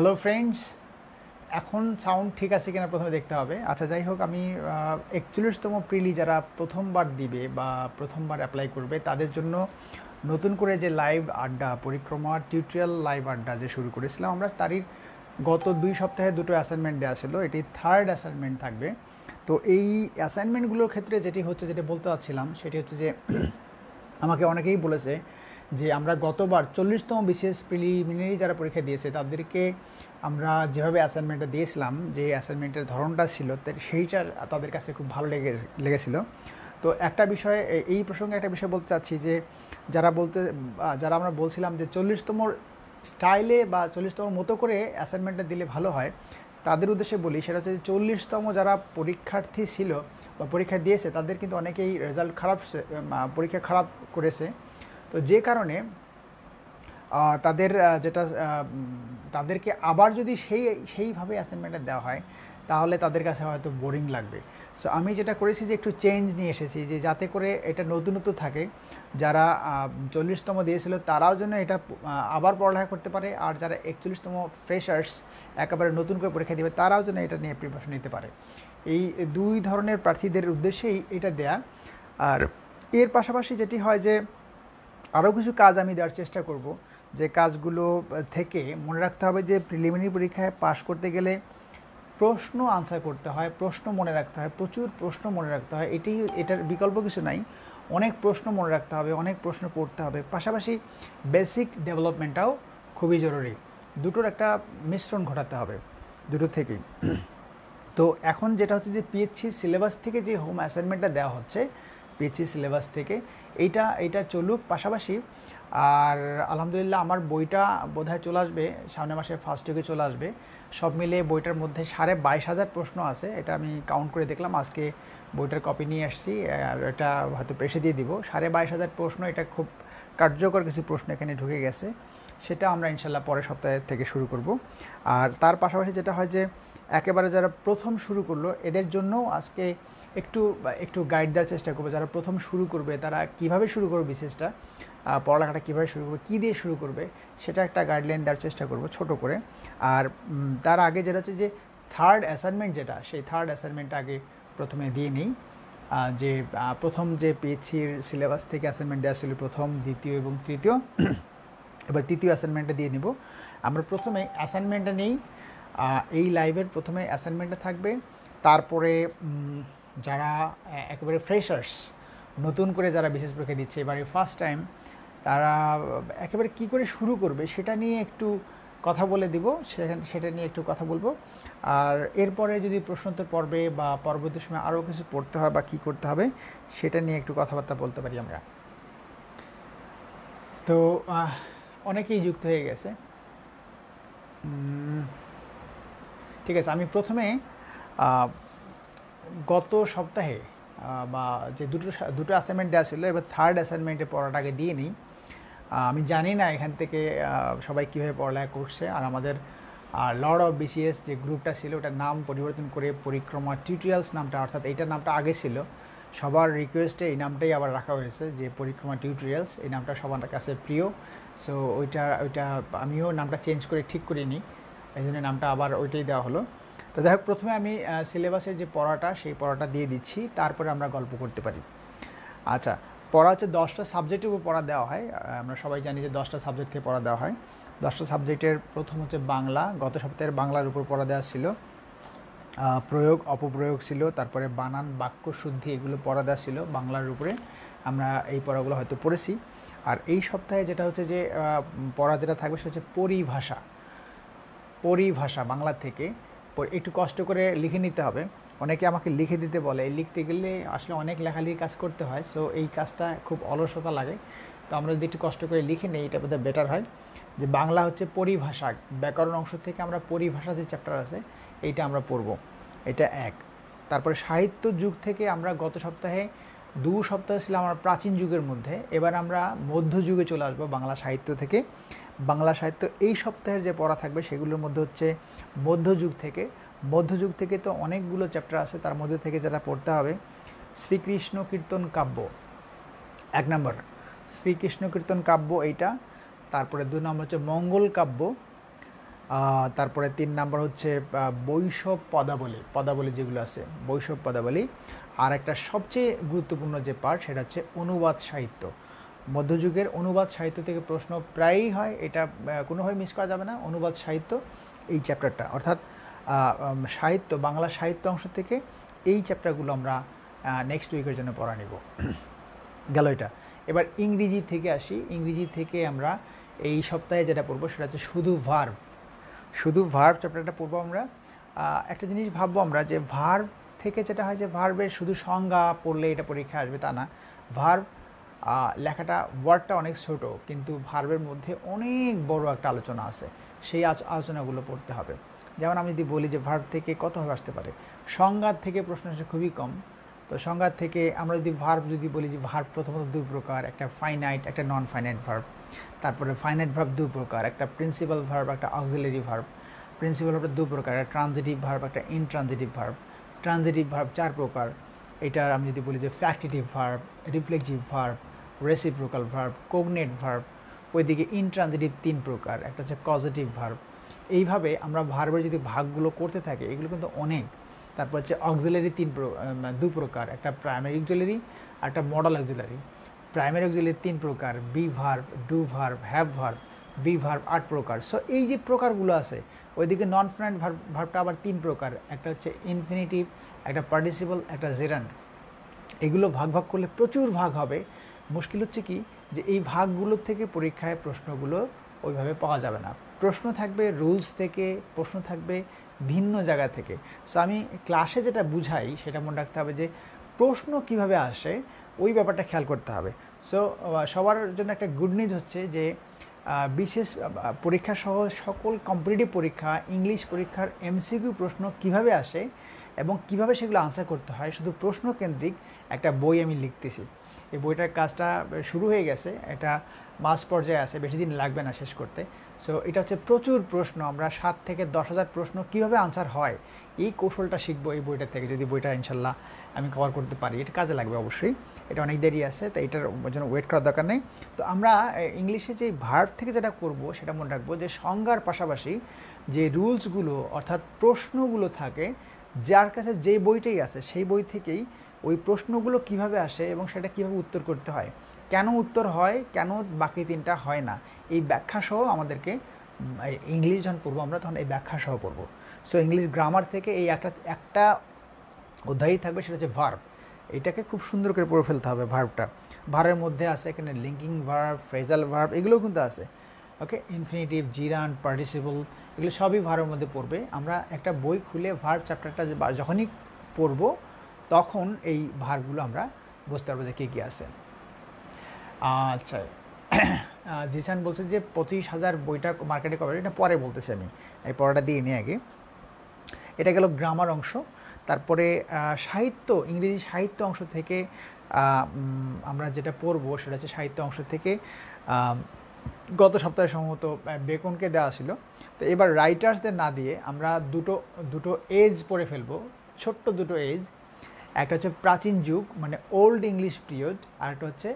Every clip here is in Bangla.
হ্যালো ফ্রেন্ডস, এখন সাউন্ড ঠিক আছে কিনা প্রথমে দেখতে হবে। আচ্ছা, যাই হোক, আমি 41তম প্রিলি যারা প্রথমবার দিবে বা প্রথমবার অ্যাপ্লাই করবে তাদের জন্য নতুন করে যে লাইভ আড্ডা পরিক্রমা টিউটোরিয়াল লাইভ আড্ডা যে শুরু করেছিলাম আমরা, তারই গত 2 সপ্তাহে দুটো অ্যাসাইনমেন্ট দেওয়া ছিল। এটি থার্ড অ্যাসাইনমেন্ট থাকবে। তো এই অ্যাসাইনমেন্টগুলোর ক্ষেত্রে যেটা বলতে চাচ্ছিলাম সেটি হচ্ছে যে আমাকে অনেকেই বলেছে যে আমরা গতবার 40তম বিশেষ প্রিলিমিনারি যারা পরীক্ষা দিয়েছে তাদেরকে আমরা যেভাবে অ্যাসাইনমেন্টটা দিয়েছিলাম, যে অ্যাসাইনমেন্টের ধরনটা ছিল সেইটা তাদের কাছে খুব ভালো লেগেছিল। তো একটা বিষয়, এই প্রসঙ্গে একটা বিষয় বলতে চাচ্ছি যে যারা আমরা বলছিলাম যে 40তম স্টাইলে বা 40তম মতো করে অ্যাসাইনমেন্টটা দিলে ভালো হয়, তাদের উদ্দেশ্যে বলি সেটা হচ্ছে যে 40তম যারা পরীক্ষার্থী ছিল বা পরীক্ষা দিয়েছে তাদের কিন্তু অনেকেই রেজাল্ট পরীক্ষা খারাপ করেছে। তো যে কারণে তাদের তাদেরকে আবার যদি সেইভাবে অ্যাসাইনমেন্টটা দেওয়া হয় তাহলে তাদের কাছে হয়তো বোরিং লাগবে। সো আমি যেটা করেছি যে একটু চেঞ্জ নিয়ে এসেছি, যে যাতে করে এটা নতুনত্ব থাকে। যারা 40তম দিয়েছিল তারাও যেন এটা আবার পড়ালেখা করতে পারে, আর যারা 41তম ফ্রেশার্স একেবারে নতুন করে পরীক্ষা দেবে তারাও যেন এটা নিয়ে প্রিপারেশন নিতে পারে। এই দুই ধরনের প্রার্থীদের উদ্দেশ্যেই এটা দেয়া। আর এর পাশাপাশি যেটি হয় যে আরও কিছু কাজ আমি দেওয়ার চেষ্টা করব, যে কাজগুলো থেকে মনে রাখতে হবে যে প্রিলিমিনারি পরীক্ষায় পাশ করতে গেলে প্রশ্ন আনসার করতে হয়, প্রশ্ন মনে রাখতে হয়, প্রচুর প্রশ্ন মনে রাখতে হয়। এটার বিকল্প কিছু নাই। অনেক প্রশ্ন মনে রাখতে হবে, অনেক প্রশ্ন পড়তে হবে, পাশাপাশি বেসিক ডেভেলপমেন্টটাও খুবই জরুরি। দুটোর একটা মিশ্রণ ঘটাতে হবে দুটো থেকেই। তো এখন যেটা হচ্ছে যে পিএইচসি সিলেবাস থেকে যে হোম অ্যাসাইনমেন্টটা দেওয়া হচ্ছে, পিএইচসি সিলেবাস থেকে এইটা চলুক পাশাপাশি। আর আলহামদুলিল্লাহ আমার বইটা বোধহয় চলে আসবে সামনের মাসের ফার্স্ট উইকে চলে আসবে। সব মিলিয়ে বইটার মধ্যে 22,500 প্রশ্ন আছে, এটা আমি কাউন্ট করে দেখলাম আজকে। বইটার কপি নিয়ে আসছি, আর এটা হয়তো প্রেসে দিয়ে দিব। 22,500 প্রশ্ন, এটা খুব কার্যকর কিছু প্রশ্ন এখানে ঢুকে গেছে। সেটা আমরা ইনশাল্লাহ পরের সপ্তাহে থেকে শুরু করব। আর তার পাশাপাশি যেটা হয় যে একেবারে যারা প্রথম শুরু করলো এদের জন্যও আজকে একটু গাইড দেওয়ার চেষ্টা করবো। যারা প্রথম শুরু করবে তারা কিভাবে শুরু করবে, বিশেষটা পড়ালেখাটা কীভাবে শুরু করবে, কী দিয়ে শুরু করবে, সেটা একটা গাইডলাইন দেওয়ার চেষ্টা করব ছোট করে। আর তার আগে যেটা হচ্ছে যে থার্ড অ্যাসাইনমেন্ট, সেই থার্ড অ্যাসাইনমেন্টটা আগে প্রথমে দিয়ে নিই। যে প্রথম যে পিএইচসির সিলেবাস থেকে অ্যাসাইনমেন্ট দেওয়া ছিল প্রথম, দ্বিতীয় এবং তৃতীয়, এবার তৃতীয় অ্যাসাইনমেন্টটা দিয়ে নিব। আমরা প্রথমে অ্যাসাইনমেন্টটা নেই, এই লাইভের প্রথমে অ্যাসাইনমেন্টটা থাকবে। তারপরে যারা একেবারে ফ্রেশার্স, নতুন করে যারা বিশেষ পরীক্ষা দিচ্ছে এবারে ফার্স্ট টাইম, তারা একেবারে কী করে শুরু করবে সেটা নিয়ে একটু কথা বলে দিব, সেটা নিয়ে একটু কথা বলবো। আর এরপরে যদি প্রশ্নোত্তর পর্বে বা পরবর্তী সময় আরও কিছু পড়তে হয় বা কী করতে হবে সেটা নিয়ে একটু কথাবার্তা বলতে পারি আমরা। তো অনেকেই যুক্ত হয়ে গেছে। ঠিক আছে, আমি প্রথমে গত সপ্তাহে বা যে দুটো অ্যাসাইনমেন্ট দেওয়া ছিল, এবার থার্ড অ্যাসাইনমেন্টের পড়াটাকে দিয়ে নিই। আমি জানি না এখান থেকে সবাই কীভাবে পড়ালেখা করছে। আর আমাদের লর্ড অফ বিসিএস যে গ্রুপটা ছিল ওটার নাম পরিবর্তন করে পরিক্রমা টিউটোরিয়ালস নামটা, অর্থাৎ এইটার নামটা আগে ছিল, সবার রিকোয়েস্টে এই নামটাই আবার রাখা হয়েছে যে পরিক্রমা টিউটোরিয়ালস। এই নামটা সবার কাছে প্রিয়। সো ওইটা আমিও নামটা চেঞ্জ করে ঠিক করিনি, এই জন্য নামটা আবার ওইটাই দেওয়া হলো। তো যাই হোক, প্রথমে আমি সিলেবাসের যে পড়াটা সেই পড়াটা দিয়ে দিচ্ছি, তারপরে আমরা গল্প করতে পারি। আচ্ছা, পড়া হচ্ছে 10টা সাবজেক্টের উপর পড়া দেওয়া হয়। আমরা সবাই জানি যে 10টা সাবজেক্ট থেকে পড়া দেওয়া হয়। 10টা সাবজেক্টের প্রথম হচ্ছে বাংলা। গত সপ্তাহের বাংলার উপর পড়া দেওয়া ছিল। প্রয়োগ অপপ্রয়োগ ছিল, তারপরে বানান বাক্য শুদ্ধি এগুলো পড়া দেওয়া ছিল বাংলার উপরে। আমরা এই পড়াগুলো হয়তো পড়েছি। আর এই সপ্তাহে যেটা হচ্ছে যে পড়া যেটা থাকবে সেটা হচ্ছে পরিভাষা বাংলা থেকে। একটু কষ্ট করে লিখে নিতে হবে। অনেকে আমাকে লিখে দিতে বলে, লিখতে গেলে আসলে অনেক লেখালেখি কাজ করতে হয়। সো এই কাজটা খুব অলসতা লাগে। তো আমরা যদি একটু কষ্ট করে লিখে নিই এটা বোধহয় বেটার হয়। যে বাংলা হচ্ছে পরিভাষা, ব্যাকরণ অংশ থেকে আমরা পরিভাষা যে চ্যাপ্টার আছে এইটা আমরা পড়ব, এটা এক। তারপরে সাহিত্য যুগ থেকে আমরা গত সপ্তাহে 2 সপ্তাহ ছিলাম আমরা প্রাচীন যুগের মধ্যে, এবার আমরা মধ্যযুগে চলে আসবো বাংলা সাহিত্য থেকে। বাংলা সাহিত্য এই সপ্তাহের যে পড়া থাকবে সেগুলোর মধ্যে হচ্ছে মধ্যযুগ থেকে তো অনেকগুলো চ্যাপ্টার আছে, তার মধ্যে থেকে যেটা পড়তে হবে শ্রীকৃষ্ণ কীর্তন কাব্য 1 নম্বর, শ্রীকৃষ্ণ কীর্তন কাব্য এইটা। তারপরে 2 নম্বর হচ্ছে মঙ্গল কাব্য। তারপরে 3 নাম্বার হচ্ছে বৈষব পদাবলী, পদাবলী যেগুলো আছে বৈষব পদাবলী। আর একটা সবচেয়ে গুরুত্বপূর্ণ যে পার্ট সেটা হচ্ছে অনুবাদ সাহিত্য। মধ্যযুগের অনুবাদ সাহিত্য থেকে প্রশ্ন প্রায়ই হয়, এটা কোনোভাবে মিস করা যাবে না। অনুবাদ সাহিত্য এই চ্যাপ্টারটা, অর্থাৎ সাহিত্য, বাংলা সাহিত্য অংশ থেকে এই চ্যাপ্টারগুলো আমরা নেক্সট উইকের জন্য পড়া নিব। গেল এটা। এবার ইংরেজি থেকে আসি। ইংরেজি থেকে আমরা এই সপ্তাহে যেটা পড়বো সেটা হচ্ছে শুধু ভার্ব। শুধু ভার্ব চ্যাপ্টারটা পড়বো আমরা। একটা জিনিস ভাববো আমরা যে ভার্ব থেকে যেটা হয় যে ভার্বের শুধু সংজ্ঞা পড়লে এটা পরীক্ষা আসবে তা না। ভার্ব লেখাটা, ওয়ার্ডটা অনেক ছোট, কিন্তু ভার্বের মধ্যে অনেক বড় একটা আলোচনা আছে, সেই আলোচনাগুলো পড়তে হবে। যেমন আমি যদি বলি যে ভার্ব থেকে কতভাবে আসতে পারে, সংজ্ঞার থেকে প্রশ্ন আসে খুবই কম। তো সংজ্ঞার থেকে আমরা যদি ভার্ব যদি বলি যে ভার্ব প্রথমত দুই প্রকার, একটা ফাইনাইট, একটা নন ফাইনাইট ভার্ব। তারপরে ফাইনাইট ভার্ব দুই প্রকার, একটা প্রিন্সিপাল ভার্ব, একটা অক্সিলারি ভার্ব। প্রিন্সিপাল ভার্ব দুই প্রকার, একটা ট্রানজিটিভ ভার্ব, একটা ইনট্রানজিটিভ ভার্ব। ট্রানজিটিভ ভার্ব চার প্রকার, এটার আমি যদি বলি যে factitive verb, reflexive verb, reciprocal verb, cognate verb. ওইদিকে ইনট্রানজিটিভ তিন প্রকার, একটা হচ্ছে কজেটিভ ভার্ব। এইভাবে আমরা ভার্বের যদি ভাগগুলো করতে থাকি এগুলো কিন্তু অনেক। তারপর হচ্ছে অক্সিলারি দু প্রকার, একটা প্রাইমারি অক্সিলারি আর একটা মডেল অক্সিলারি। প্রাইমারি অক্সিলারি তিন প্রকার, be verb, do verb, have verb. Be verb 8 প্রকার। সো এই যে প্রকারগুলো আছে, ওইদিকে নন ফাইনাইট ভার্বটা আবার 3 প্রকার, একটা হচ্ছে ইনফিনিটিভ, একটা পার্টিসিপল, একটা জেরান্ড। এগুলো ভাগ ভাগ করলে প্রচুর ভাগ হবে। মুশকিল হচ্ছে কি যে এই ভাগগুলো থেকে পরীক্ষায় প্রশ্নগুলো ওইভাবে পাওয়া যাবে না। প্রশ্ন থাকবে রুলস থেকে, প্রশ্ন থাকবে ভিন্ন জায়গা থেকে। সো আমি ক্লাসে যেটা বুঝাই সেটা মনে রাখতে হবে যে প্রশ্ন কিভাবে আসে ওই ব্যাপারটা খেয়াল করতে হবে। সো সবার জন্য একটা গুড নিউজ হচ্ছে যে বিশেষ পরীক্ষা সহ সকল কম্পিটিটিভ পরীক্ষা, ইংলিশ পরীক্ষার এমসিকিউ প্রশ্ন কিভাবে আসে এবং কিভাবে সেগুলো আনসার করতে হয়, শুধু প্রশ্ন কেন্দ্রিক একটা বই আমি লিখতেছি। এই বইটার কাজটা শুরু হয়ে গেছে, এটা মাস পর্যায়ে আছে, বেশি দিন লাগবে না শেষ করতে। সো এটা হচ্ছে প্রচুর প্রশ্ন, আমরা 7 থেকে 10,000 প্রশ্ন কীভাবে আনসার হয় এই কৌশলটা শিখবো এই বইটা থেকে। যদি বইটা ইনশাল্লাহ আমি কভার করতে পারি, এটা কাজে লাগবে অবশ্যই। এটা অনেক দেরি আছে, তাই এটার জন্য ওয়েট করার দরকার নেই। তো আমরা ইংলিশে যে ভার্ব থেকে যেটা করব সেটা মনে রাখবো যে সংজ্ঞার পাশাপাশি যে রুলসগুলো অর্থাৎ প্রশ্নগুলো থাকে, যার কাছে যে বইটাই আছে সেই বই থেকেই ওই প্রশ্নগুলো কিভাবে আসে এবং সেটা কিভাবে উত্তর করতে হয়, কেন উত্তর হয়, কেন বাকি তিনটা হয় না, এই ব্যাখ্যা সহ আমাদেরকে ইংলিশ যখন পড়বো আমরা তখন এই ব্যাখ্যা সহ পড়বো। সো ইংলিশ গ্রামার থেকে এই একটা অধ্যায়ই থাকবে, সেটা হচ্ছে ভার্ব। এটাকে খুব সুন্দর করে পড়ে ফেলতে হবে। ভার্বটা, ভার্বের মধ্যে আছে এখানে লিঙ্কিং ভার্ব, ফ্রেজাল ভার্ব, এগুলোও কিন্তু আছে। ওকে, ইনফিনিটিভ, জিরান্ড, পার্টিসিপল, এগুলো সবই ভার্বের মধ্যে পড়বে। আমরা একটা বই খুলে ভার্ব চ্যাপ্টারটা যখনই পড়বো তখন এই ভার্বগুলো আমরা বুঝতে পারবো যে কী কী আছে। আচ্ছা, জিসান বলছে যে 25,000 বইটা মার্কেটে কভার, এটা পরে বলতেছি, আমি এই পড়াটা দিয়ে নিই আগে। এটা গেল গ্রামার অংশ। তারপরে সাহিত্য, ইংরেজি সাহিত্য অংশ থেকে আমরা যেটা পড়বো সেটা হচ্ছে সাহিত্য অংশ থেকে গত সপ্তাহে সম্ভবত বেকনকে দেওয়া ছিল। তো এবার রাইটার্সদের না দিয়ে আমরা দুটো এজ পড়ে ফেলবো, ছোট্ট দুটো এজ। একটা হচ্ছে প্রাচীন যুগ মানে ওল্ড ইংলিশ পিরিয়ড, আর একটা হচ্ছে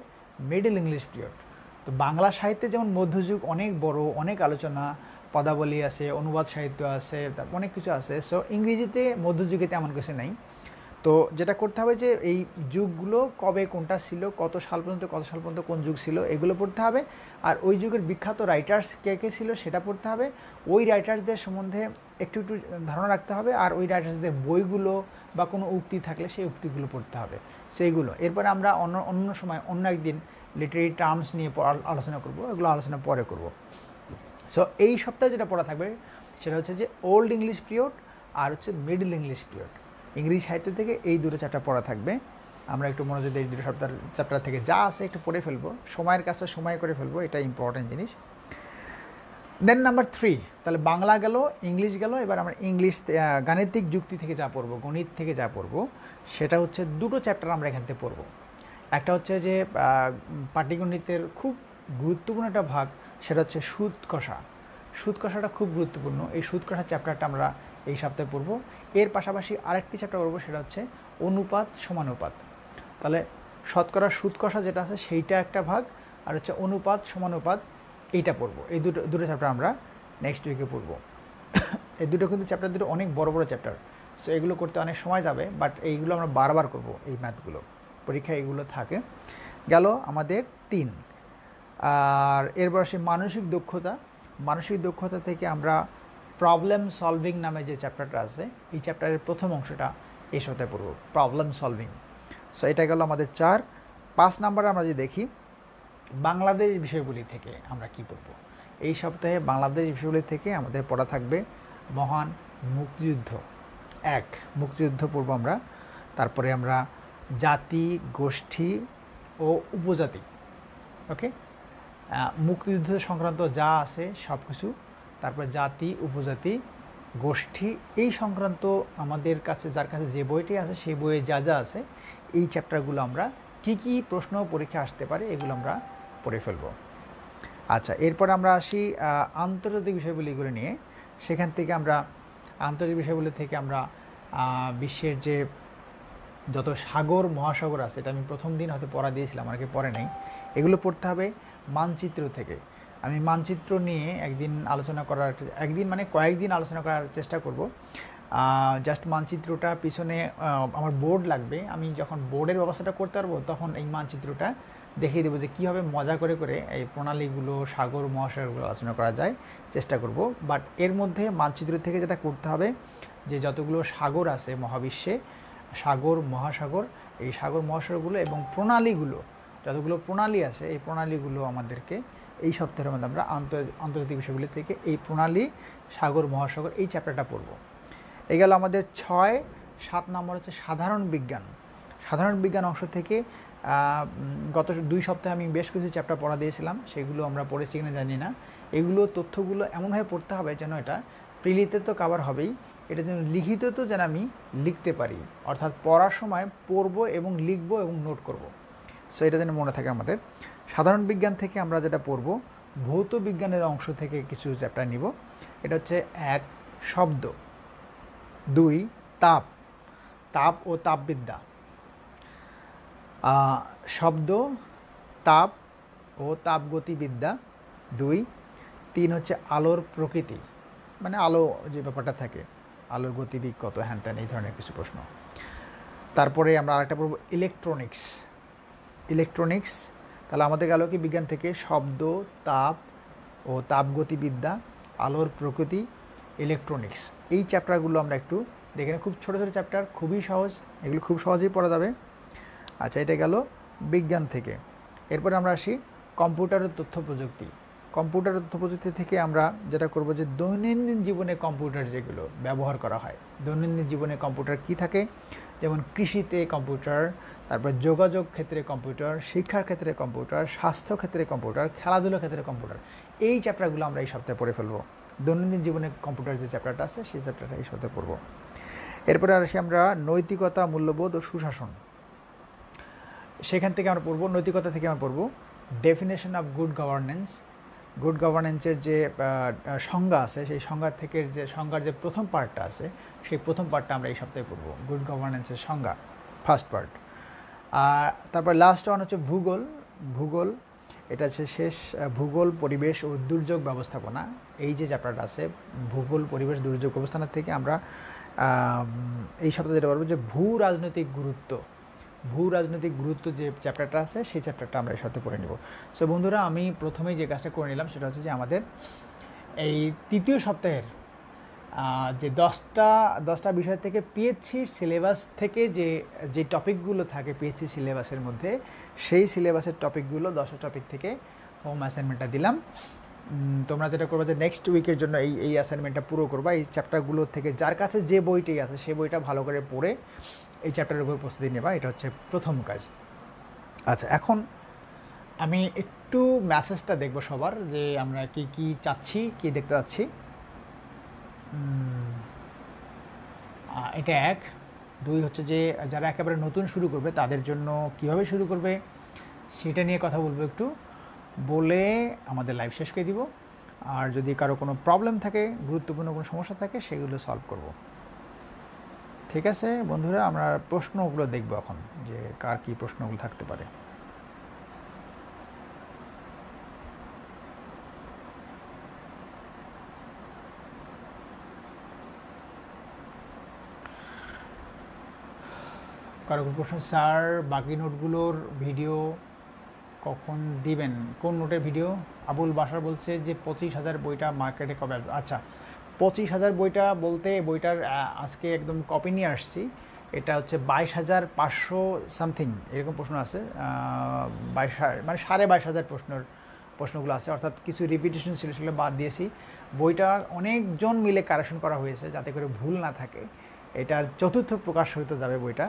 মিডল ইংলিশ পিরিয়ড। তো বাংলা সাহিত্যে যেমন মধ্যযুগ অনেক বড়, অনেক আলোচনা, পদাবলী আছে, অনুবাদ সাহিত্য আছে, অনেক কিছু আছে। সো ইংরেজিতে মধ্যযুগে তেমন কিছু নেই। তো যেটা করতে হবে যে এই যুগগুলো কবে কোনটা ছিল, কত সাল পর্যন্ত কোন যুগ ছিল, এগুলো পড়তে হবে। আর ওই যুগের বিখ্যাত রাইটার্স কে কে ছিল সেটা পড়তে হবে। ওই রাইটার্সদের সম্বন্ধে একটু ধারণা রাখতে হবে। আর ওই রাইটার্সদের বইগুলো বা কোনো উক্তি থাকলে সেই উক্তিগুলো পড়তে হবে, সেইগুলো। এরপরে আমরা অন্য সময় অন্য একদিন লিটারি টার্মস নিয়ে আলোচনা করব, এগুলো আলোচনা পরে করব। সো এই সপ্তাহে যেটা পড়া থাকবে সেটা হচ্ছে যে ওল্ড ইংলিশ পিরিয়ড আর হচ্ছে মিডল ইংলিশ পিরিয়ড। ইংরেজি সাহিত্য থেকে এই দুটো চ্যাপ্টার পড়া থাকবে। আমরা একটু মনোযোগ দিয়ে এই দুটো চ্যাপ্টার থেকে যা আছে একটু পড়ে ফেলবো, সময়ের কাছে সময় করে ফেলবো, এটা ইম্পর্টেন্ট জিনিস। দেন নাম্বার 3, তাহলে বাংলা গেল, ইংলিশ গেল। এবার আমরা ইংলিশ গাণিতিক যুক্তি থেকে যা পড়বো, গণিত থেকে যা পড়বো সেটা হচ্ছে দুটো চ্যাপ্টার আমরা এখান থেকে পড়বো। একটা হচ্ছে যে পাটিগণিতের খুব গুরুত্বপূর্ণ একটা ভাগ, সেটা হচ্ছে সুদ কষা। সুদ কষাটা খুব গুরুত্বপূর্ণ, এই সুদ কষা চ্যাপ্টারটা আমরা এই সপ্তাহে পড়বো। এর পাশাপাশি আরেকটি চ্যাপ্টার পড়বো, সেটা হচ্ছে অনুপাত সমানুপাত। তাহলে শতকরা সুদ কষা যেটা আছে সেইটা একটা ভাগ, আর হচ্ছে অনুপাত সমানুপাত এইটা পড়বো। এই দুটো চ্যাপ্টার আমরা নেক্সট উইকে পড়বো। এই দুটো কিন্তু চ্যাপ্টার দুটো অনেক বড় বড় চ্যাপ্টার, সো এগুলো করতে অনেক সময় যাবে, বাট এইগুলো আমরা বারবার করব, এই ম্যাথগুলো পরীক্ষায় এগুলো থাকে। গেল আমাদের 3। আর এরপর আসে মানসিক দক্ষতা। মানসিক দক্ষতা থেকে আমরা প্রবলেম সলভিং নামে যে চ্যাপ্টারটা আছে, এই চ্যাপ্টারের প্রথম অংশটা এই সপ্তাহে পড়ব, প্রবলেম সলভিং। সো এটা গেল আমাদের 4। 5 নাম্বারে আমরা যদি দেখি বাংলাদেশ বিষয়গুলি থেকে আমরা কি পড়ব। এই সপ্তাহে বাংলাদেশ বিষয়গুলি থেকে আমাদের পড়া থাকবে মহান মুক্তিযুদ্ধ 1, মুক্তিযুদ্ধ পড়ব আমরা। তারপরে আমরা জাতি, গোষ্ঠী ও উপজাতি, ওকে, মুক্তিযুদ্ধ সংক্রান্ত যা আছে সব কিছু, তারপর জাতি, উপজাতি, গোষ্ঠী এই সংক্রান্ত আমাদের কাছে যার কাছে যে বইটি আছে সেই বইয়ে যা যা আছে এই চ্যাপ্টারগুলো আমরা কি কি প্রশ্ন পরীক্ষা আসতে পারে এগুলো আমরা পড়ে ফেলব। আচ্ছা, এরপর আমরা আসি আন্তর্জাতিক বিষয়গুলিগুলো নিয়ে। সেখান থেকে আমরা আন্তর্জাতিক বিষয়গুলি থেকে আমরা বিশ্বের যে যত সাগর মহাসাগর আছে, এটা আমি প্রথম দিন হয়তো পড়া দিয়েছিলাম, অনেকে পড়ে নাই, এগুলো পড়তে হবে মানচিত্র থেকে। আমি মানচিত্র নিয়ে একদিন মানে কয়েকদিন আলোচনা করার চেষ্টা করব। জাস্ট মানচিত্রটা পিছনে আমার বোর্ড লাগবে, আমি যখন বোর্ডের ব্যবস্থাটা করতে পারবো তখন এই মানচিত্রটা দেখিয়ে দেবো যে কীভাবে মজা করে করে এই প্রণালীগুলো, সাগর মহাসাগরগুলো আলোচনা করা যায়, চেষ্টা করব। বাট এর মধ্যে মানচিত্র থেকে যেটা করতে হবে যে যতগুলো সাগর আছে মহাবিশ্বে, সাগর মহাসাগর, এই সাগর মহাসাগরগুলো এবং প্রণালীগুলো, যতগুলো প্রণালী আছে এই প্রণালীগুলো আমাদেরকে এই সপ্তাহের মধ্যে আমরা আন্তর্জাতিক বিষয়গুলি থেকে এই প্রণালী, সাগর মহাসাগর এই চ্যাপ্টারটা পড়ব। এই গেল আমাদের 6। 7 নম্বর হচ্ছে সাধারণ বিজ্ঞান। সাধারণ বিজ্ঞান অংশ থেকে গত 2 সপ্তাহে আমি বেশ কিছু চ্যাপ্টার পড়া দিয়েছিলাম, সেগুলো আমরা পড়েছি কিনা জানি না। এগুলো তথ্যগুলো এমনভাবে পড়তে হবে যেন এটা প্রিলিতে তো কভার হবেই, এটা যেন লিখিত তো যেন আমি লিখতে পারি, অর্থাৎ পড়ার সময় পড়ব এবং লিখব এবং নোট করব। সো এটা যেন মনে থাকে আমাদের। সাধারণ বিজ্ঞান থেকে আমরা যেটা পড়ব, ভৌত বিজ্ঞানের অংশ থেকে কিছু চ্যাপ্টার নিব। এটা হচ্ছে 1 শব্দ, 2 তাপ, তাপ ও তাপবিদ্যা, শব্দ, তাপ ও তাপগতিবিদ্যা 2। 3 হচ্ছে আলোর প্রকৃতি, মানে আলো যে ব্যাপারটা থাকে, আলোর গতিবেগ কত, হ্যান ত্যান এই ধরনের কিছু প্রশ্ন। তারপরে আমরা আরেকটা পড়ব ইলেকট্রনিক্স। ইলেকট্রনিক্স তাহলে আমাদের গেল কি বিজ্ঞান থেকে শব্দ, তাপ ও তাপগতিবিদ্যা, আলোর প্রকৃতি, ইলেকট্রনিক্স। এই চ্যাপ্টারগুলো আমরা একটু দেখে নিই। খুব ছোটো ছোটো চ্যাপ্টার, খুবই সহজ, এগুলো খুব সহজেই পড়া যাবে। আচ্ছা, এটা গেল বিজ্ঞান থেকে। এরপরে আমরা আসি কম্পিউটার ও তথ্য প্রযুক্তি। কম্পিউটার ও তথ্য প্রযুক্তি থেকে আমরা যেটা করব যে দৈনন্দিন জীবনে কম্পিউটার যেগুলো ব্যবহার করা হয়, দৈনন্দিন জীবনে কম্পিউটার কি থাকে, যেমন কৃষিতে কম্পিউটার, তারপর যোগাযোগ ক্ষেত্রে কম্পিউটার, শিক্ষার ক্ষেত্রে কম্পিউটার, স্বাস্থ্য ক্ষেত্রে কম্পিউটার, খেলাধুলার ক্ষেত্রে কম্পিউটার, এই চ্যাপ্টারগুলো আমরা এই সপ্তাহে পড়ে ফেলবো। দৈনন্দিন জীবনে কম্পিউটার যে চ্যাপ্টারটা আছে সেই চ্যাপ্টারটা এই সপ্তাহে পড়ব। এরপরে আসি আমরা নৈতিকতা, মূল্যবোধ ও সুশাসন। সেখান থেকে আমরা পড়ব, নৈতিকতা থেকে আমরা পড়ব definition of good governance. Good গভর্নেন্সের যে সংজ্ঞা আছে সেই সংজ্ঞার যে প্রথম পার্টটা আছে সেই প্রথম পার্টটা আমরা এই সপ্তাহে পড়ব, গুড গভর্নেন্সের সংজ্ঞা, ফার্স্ট পার্ট। আর তারপর লাস্ট ওয়ান হচ্ছে ভূগোল। ভূগোল এটা হচ্ছে শেষ, ভূগোল, পরিবেশ ও দুর্যোগ ব্যবস্থাপনা, এই যে চ্যাপ্টারটা আছে ভূগোল, পরিবেশ, দুর্যোগ ব্যবস্থাপনা থেকে আমরা এই সপ্তাহে যেটা পারবো যে ভূ রাজনৈতিক গুরুত্ব যে চ্যাপ্টারটা আছে সেই চ্যাপ্টারটা আমরা এই সাথে পড়ে নেব। সো বন্ধুরা, আমি প্রথমেই যে কাজটা করে নিলাম সেটা হচ্ছে যে আমাদের এই তৃতীয় সপ্তাহের যে 10টা বিষয় থেকে পিএইচসির সিলেবাস থেকে যে টপিকগুলো থাকে পিএইচসি সিলেবাসের মধ্যে, সেই সিলেবাসের টপিকগুলো 10টা টপিক থেকে হোম অ্যাসাইনমেন্টটা দিলাম। তোমরা যেটা করবে যে নেক্সট উইকের জন্য এই অ্যাসাইনমেন্টটা পুরো করবা, এই চ্যাপ্টারগুলো থেকে যার কাছে যে বইটি আছে সেই বইটা ভালো করে পড়ে এই চ্যাপ্টারের উপর প্রস্তুতি নেবা, এটা হচ্ছে প্রথম কাজ। আচ্ছা, এখন আমি একটু মেসেজটা দেখব সবার, যে আমরা কি চাচ্ছি, কি দেখতে চাচ্ছি। এটা 1। 2 হচ্ছে যে যারা একেবারে নতুন শুরু করবে তাদের জন্য কিভাবে শুরু করবে সেটা নিয়ে কথা বলবো একটু, বলে আমাদের লাইভ শেষ করে দিব। আর যদি কারো কোনো প্রবলেম থাকে, গুরুত্বপূর্ণ কোনো সমস্যা থাকে, সেগুলো সলভ করব। ঠিক আছে বন্ধুরা, আমরা প্রশ্নগুলো দেখব এখন, যে কার কী প্রশ্নগুলো থাকতে পারে। কারো কোনো প্রশ্ন, স্যার বাকি নোটগুলোর ভিডিও কখন দিবেন? কোন নোটের ভিডিও? আবুল বাসার বলছে যে 25,000 বইটা মার্কেটে কবে আসবে? আচ্ছা, 25,000 বইটা বলতে বইটার আজকে একদম কপি নিয়ে আসছি। এটা হচ্ছে 22,500 সামথিং এরকম প্রশ্ন আছে। মানে 22,500 প্রশ্নগুলো আছে, অর্থাৎ কিছু রিপিটেশন ছিল, সেগুলো বাদ দিয়েছি। বইটা অনেকজন মিলে কারেকশন করা হয়েছে যাতে করে ভুল না থাকে। এটার চতুর্থ প্রকাশ হতে যাবে বইটা।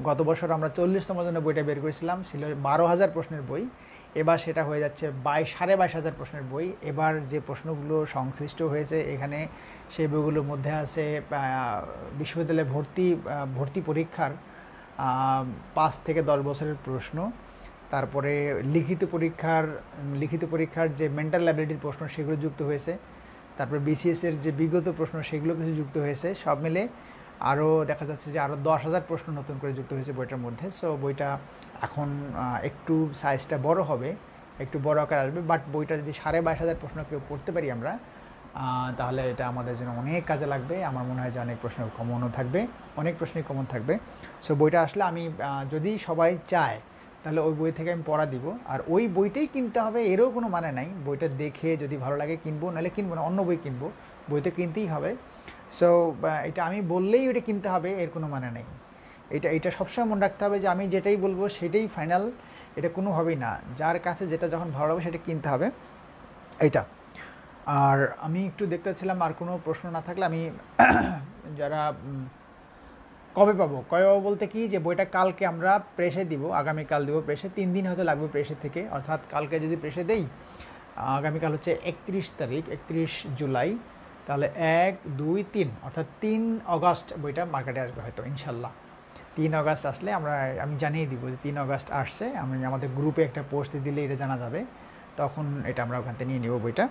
গত বছর আমরা 40তম জন্য বইটা বের করেছিলাম, ছিল 12,000 প্রশ্নের বই। এবার সেটা হয়ে যাচ্ছে 22,500 প্রশ্নের বই। এবার যে প্রশ্নগুলো সংশ্লিষ্ট হয়েছে এখানে, সেই বইগুলোর মধ্যে আছে বিশ্ববিদ্যালয়ে ভর্তি পরীক্ষার 5 থেকে 10 বছরের প্রশ্ন, তারপরে লিখিত পরীক্ষার যে মেন্টাল অ্যাবিলিটির প্রশ্ন সেগুলো যুক্ত হয়েছে, তারপরে বিসিএসের যে বিগত প্রশ্ন সেগুলো কিছু যুক্ত হয়েছে। সব মিলে আরও দেখা যাচ্ছে যে আরও 10,000 প্রশ্ন নতুন করে যুক্ত হয়েছে বইটার মধ্যে। সো বইটা এখন একটু সাইজটা বড় হবে, একটু বড় আকার আসবে, বাট বইটা যদি 22,500 প্রশ্ন কেউ পড়তে পারি আমরা, তাহলে এটা আমাদের জন্য অনেক কাজে লাগবে। আমার মনে হয় যে অনেক প্রশ্ন কমনও থাকবে, অনেক প্রশ্নই কমন থাকবে। সো বইটা আসলে আমি যদি সবাই চায় তাহলে ওই বই থেকে আমি পড়া দিব। আর ওই বইটাই কিনতে হবে এরও কোনো মানে নাই। বইটা দেখে যদি ভালো লাগে কিনবো, নাহলে কিনবো না, অন্য বই কিনবো। বই তো কিনতেই হবে। সো এটা আমি বললেই ওটা কিনতে হবে এর কোনো মানে নেই। এটা সবসময় মনে রাখতে হবে যে আমি যেটাই বলবো সেটাই ফাইনাল, এটা কোনোভাবেই না। যার কাছে যেটা যখন ভালো লাগবে সেটা কিনতে হবে, এইটা। আর আমি একটু দেখতেছিলাম আর কোনো প্রশ্ন না থাকলে আমি যারা কবে পাবো বলতে কি, যে বইটা কালকে আমরা প্রেসে দিব, আগামীকাল দিব প্রেসে। 3 দিন হয়তো লাগবে প্রেসে থেকে, অর্থাৎ কালকে যদি প্রেসে দেই, আগামীকাল হচ্ছে 31 তারিখ, 31 জুলাই, তাহলে 1, 2, 3 অর্থাৎ 3 অগস্ট বইটা মার্কেটে আসবে হয়তো, ইনশাল্লাহ। 3 অগস্ট আসলে আমি জানিয়ে দিব যে 3 অগস্ট আসছে। আমি আমাদের গ্রুপে একটা পোস্ট দিলে এটা জানা যাবে, তখন এটা আমরা ওখান থেকে নিয়ে নেব বইটা।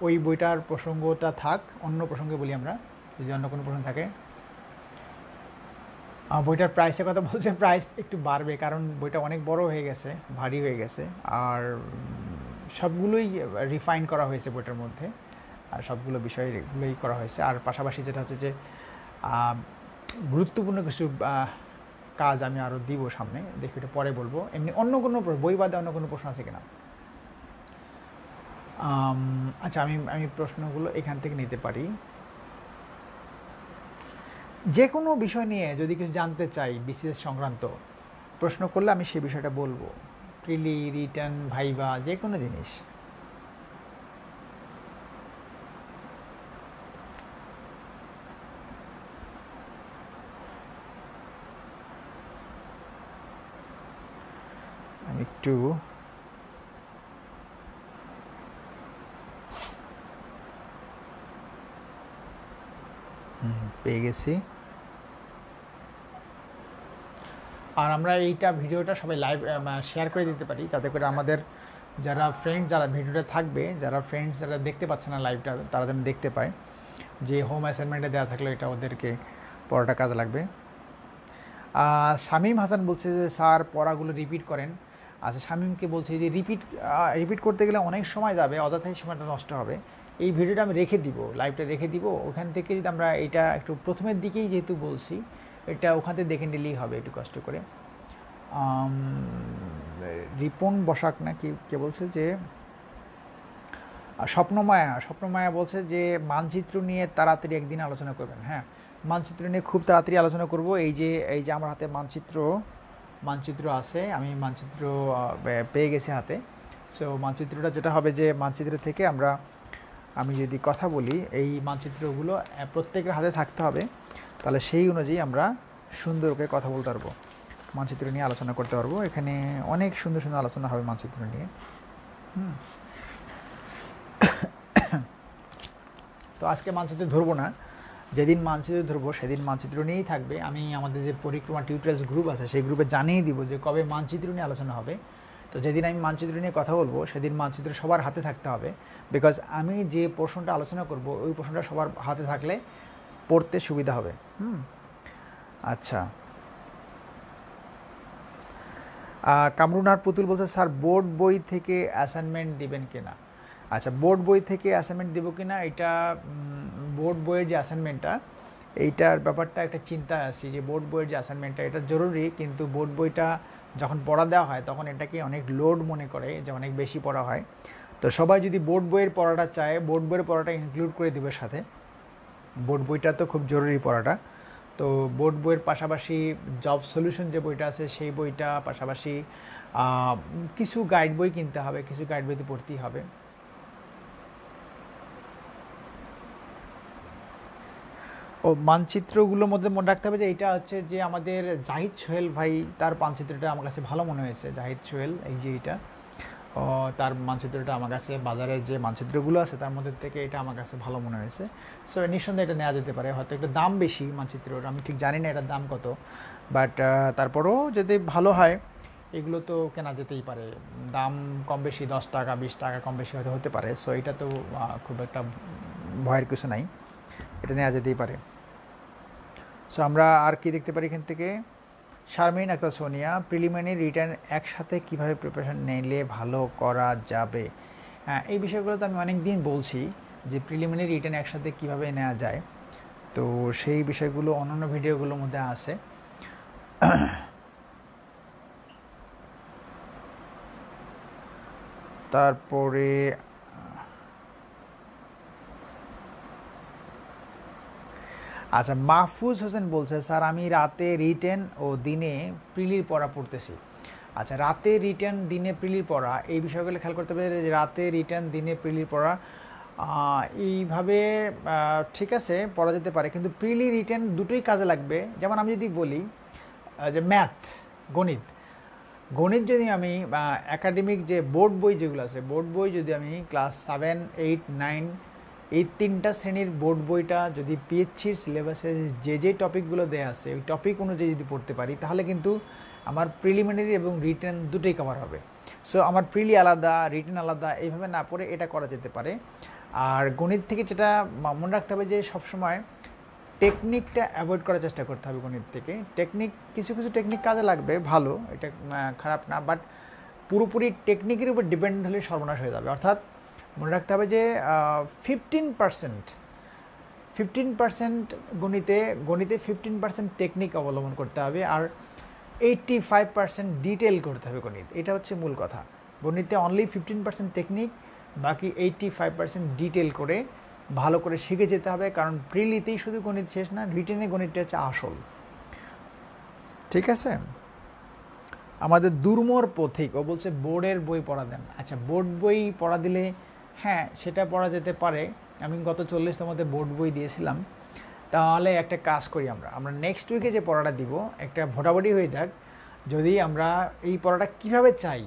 ওই বইটার প্রসঙ্গটা থাক, অন্য প্রসঙ্গে বলি আমরা, যদি অন্য কোনো প্রশ্ন থাকে। বইটার প্রাইসের কথা বলছে, প্রাইস একটু বাড়বে, কারণ বইটা অনেক বড় হয়ে গেছে, ভারী হয়ে গেছে, আর সবগুলোই রিফাইন করা হয়েছে বইটার মধ্যে, আর সবগুলো বিষয়গুলোই করা হয়েছে। আর পাশাপাশি যেটা হচ্ছে যে গুরুত্বপূর্ণ কিছু কাজ আমি আরও দিব সামনে, দেখি এটা পরে বলবো। এমনি অন্য কোনো বই বাদে অন্য কোনো প্রশ্ন আছে কিনা? আচ্ছা, আমি প্রশ্নগুলো এখান থেকে নিতে পারি। যে কোনো বিষয় নিয়ে যদি কিছু জানতে চাই বিসিএস সংক্রান্ত, প্রশ্ন করলে আমি সেই বিষয়টা বলবো। প্রিলি, রিটার্ন, ভাইবা, যে কোনো জিনিস। আমি একটু পেয়ে গেছি। আর আমরা এইটা ভিডিওটা সবাই লাইভ শেয়ার করে দিতে পারি, যাতে করে আমাদের যারা ফ্রেন্ডস, যারা ভিডিওটা থাকবে, যারা ফ্রেন্ডস যারা দেখতে পাচ্ছে না লাইভটা, তারা যেন দেখতে পায় যে হোম অ্যাসাইনমেন্টে দেওয়া থাকলে এটা ওদেরকে পড়াটা কাজে লাগবে। শামীম হাসান বলছে যে স্যার পড়াগুলো রিপিট করেন। আচ্ছা, শামীমকে বলছি যে রিপিট করতে গেলে অনেক সময় যাবে, অযথাই সময়টা নষ্ট হবে। এই ভিডিওটা আমি রেখে দিব, লাইভটা রেখে দিব, ওখান থেকে যদি আমরা এটা একটু প্রথমের দিকেই যেহেতু বলছি, এটা ওখান থেকে দেখে নিলেই হবে একটু কষ্ট করে। রিপন বসাক না কে বলছে যে স্বপ্নমায়া বলছে যে মানচিত্র নিয়ে তাড়াতাড়ি একদিন আলোচনা করবেন। হ্যাঁ, মানচিত্র নিয়ে খুব তাড়াতাড়ি আলোচনা করব। এই যে আমার হাতে মানচিত্র আছে, আমি মানচিত্র পেয়ে গেছি হাতে। সো মানচিত্রটা যেটা হবে, যে মানচিত্র থেকে আমি যদি কথা বলি, এই মানচিত্রগুলো প্রত্যেকের হাতে থাকতে হবে, তাহলে সেই অনুযায়ী আমরা সুন্দর করে কথা বলতে পারবো, মানচিত্র নিয়ে আলোচনা করতে পারবো। এখানে অনেক সুন্দর সুন্দর আলোচনা হবে মানচিত্র নিয়ে। তো আজকে মানচিত্র ধরবো না, যেদিন মানচিত্র ধরবো সেদিন মানচিত্র নিয়েই থাকবে। আমি আমাদের যে পরিক্রমা টিউটোরিয়ালস গ্রুপ আছে সেই গ্রুপে জানিয়ে দিব যে কবে মানচিত্র নিয়ে আলোচনা হবে। তো যেদিন আমি মানচিত্র নিয়ে কথা বলবো সেদিন মানচিত্র সবার হাতে থাকতে হবে, বিকজ আমি যে প্রশ্নটা আলোচনা করব ওই প্রশ্নটা সবার হাতে থাকলে পড়তে সুবিধা হবে। আচ্ছা, কামরুন আর পুতুল বলছে স্যার বোর্ড বই থেকে অ্যাসাইনমেন্ট দিবেন কিনা। আচ্ছা, বোর্ড বই থেকে অ্যাসাইনমেন্ট দেবো কিনা, এটা বোর্ড বইয়ের যে অ্যাসাইনমেন্টটা, এইটার ব্যাপারটা একটা চিন্তা আছি যে বোর্ড বইয়ের যে অ্যাসাইনমেন্টটা এটা জরুরি, কিন্তু বোর্ড বইটা যখন পড়া দেওয়া হয় তখন এটাকে অনেক লোড মনে করে যে অনেক বেশি পড়া হয়। তো সবাই যদি বোর্ড বইয়ের পড়াটা চায়, বোর্ড বইয়ের পড়াটা ইনক্লুড করে দিবে সাথে। বোর্ড বইটা তো খুব জরুরি পড়াটা। তো বোর্ড বইয়ের পাশাপাশি জব সলিউশন যে বইটা আছে সেই বইটা, পাশাপাশি কিছু গাইড বই কিনতে হবে, কিছু গাইড বই তো পড়তেই হবে। ও মানচিত্রগুলোর মধ্যে মনে রাখতে হবে যে এটা হচ্ছে যে আমাদের জাহিদ সোহেল ভাই, তার মানচিত্রটা আমার কাছে ভালো মনে হয়েছে। জাহিদ সোহেল, এই যে এটা, তার মানচিত্রটা আমার কাছে, বাজারের যে মানচিত্রগুলো আছে তার মধ্যে থেকে এটা আমার কাছে ভালো মনে হয়েছে। সো নিঃসন্দেহে এটা নেওয়া যেতে পারে। হয়তো একটু দাম বেশি মানচিত্রর, আমি ঠিক জানি না এটার দাম কত, বাট তারপরেও যদি ভালো হয় এগুলো তো কেনা যেতেই পারে। দাম কম বেশি 10 টাকা 20 টাকা কম বেশি হয়তো হতে পারে। সো এটা তো খুব একটা ভয়ের কিছু নাই, এটা নেওয়া যেতেই পারে। সো আমরা আর কি দেখতে পারি এখান থেকে? শারমিন আক্তার সোনিয়া, প্রিলিমিনারি রিটার্ন একসাথে কিভাবে প্রিপারেশন নিলে ভালো করা যাবে? হ্যাঁ, এই বিষয়গুলো তো আমি অনেক দিন বলছি যে প্রিলিমিনারি রিটার্ন একসাথে কিভাবে নেওয়া যায়। তো সেই বিষয়গুলো অন্যান্য ভিডিওগুলোর মধ্যে আছে। তারপরে আচ্ছা, মাহফুজ হোসেন বলছে, স্যার আমি রাতে রিটেন ও দিনে প্রিলির পড়া পড়তেছি। আচ্ছা, রাতে রিটেন দিনে প্রিলির পড়া, এই বিষয়গুলো খেয়াল করতে হবে যে রাতে রিটেন দিনে প্রিলির পড়া এইভাবে ঠিক আছে পড়া যেতে পারে, কিন্তু প্রিলি রিটেন দুটোই কাজে লাগবে। যেমন আমি যদি বলি যে ম্যাথ, গণিত, গণিত যদি আমি একাডেমিক যে বোর্ড বই যেগুলো আছে, বোর্ড বই যদি আমি ক্লাস 7, 8, 9 এই 3টা শ্রেণীর বোর্ড বইটা যদি পিএইচসির সিলেবাসে যে যে টপিকগুলো দেওয়া আছে ওই টপিক অনুযায়ী যদি পড়তে পারি, তাহলে কিন্তু আমার প্রিলিমিনারি এবং রিটেন দুটোই কভার হবে। সো আমার প্রিলি আলাদা, রিটেন আলাদা, এইভাবে না পড়ে এটা করা যেতে পারে। আর গণিত থেকে যেটা মনে রাখতে হবে যে সবসময় টেকনিকটা অ্যাভয়েড করার চেষ্টা করতে হবে। গণিত থেকে টেকনিক, কিছু কিছু টেকনিক কাজে লাগবে, ভালো, এটা খারাপ না, বাট পুরোপুরি টেকনিকের উপর ডিপেন্ড হলে সর্বনাশ হয়ে যাবে। অর্থাৎ মনে রাখতে হবে যে 15% গণিতে, 15% টেকনিক অবলম্বন করতে হবে, আর 85% ডিটেল করতে হবে গণিত। এটা হচ্ছে মূল কথা। গণিতে অনলি 15% টেকনিক, বাকি 85% ডিটেল করে ভালো করে শিখে যেতে হবে। কারণ প্রিলিতেই শুধু গণিত শেষ না, রিটেনে গণিতটা হচ্ছে আসল। ঠিক আছে। আমাদের দুর্মর পথিক, ও বলছে বোর্ডের বই পড়া দেন। আচ্ছা, বোর্ড বই পড়া দিলে হ্যাঁ সেটা পড়া যেতে পারে। আমি গত 40তমতে বোর্ড বই দিয়েছিলাম। তাহলে একটা কাজ করি, আমরা আমরা নেক্সট উইকে যে পড়াটা দিব একটা ভোটাভুটি হয়ে যাক। যদি আমরা এই পড়াটা কিভাবে চাই,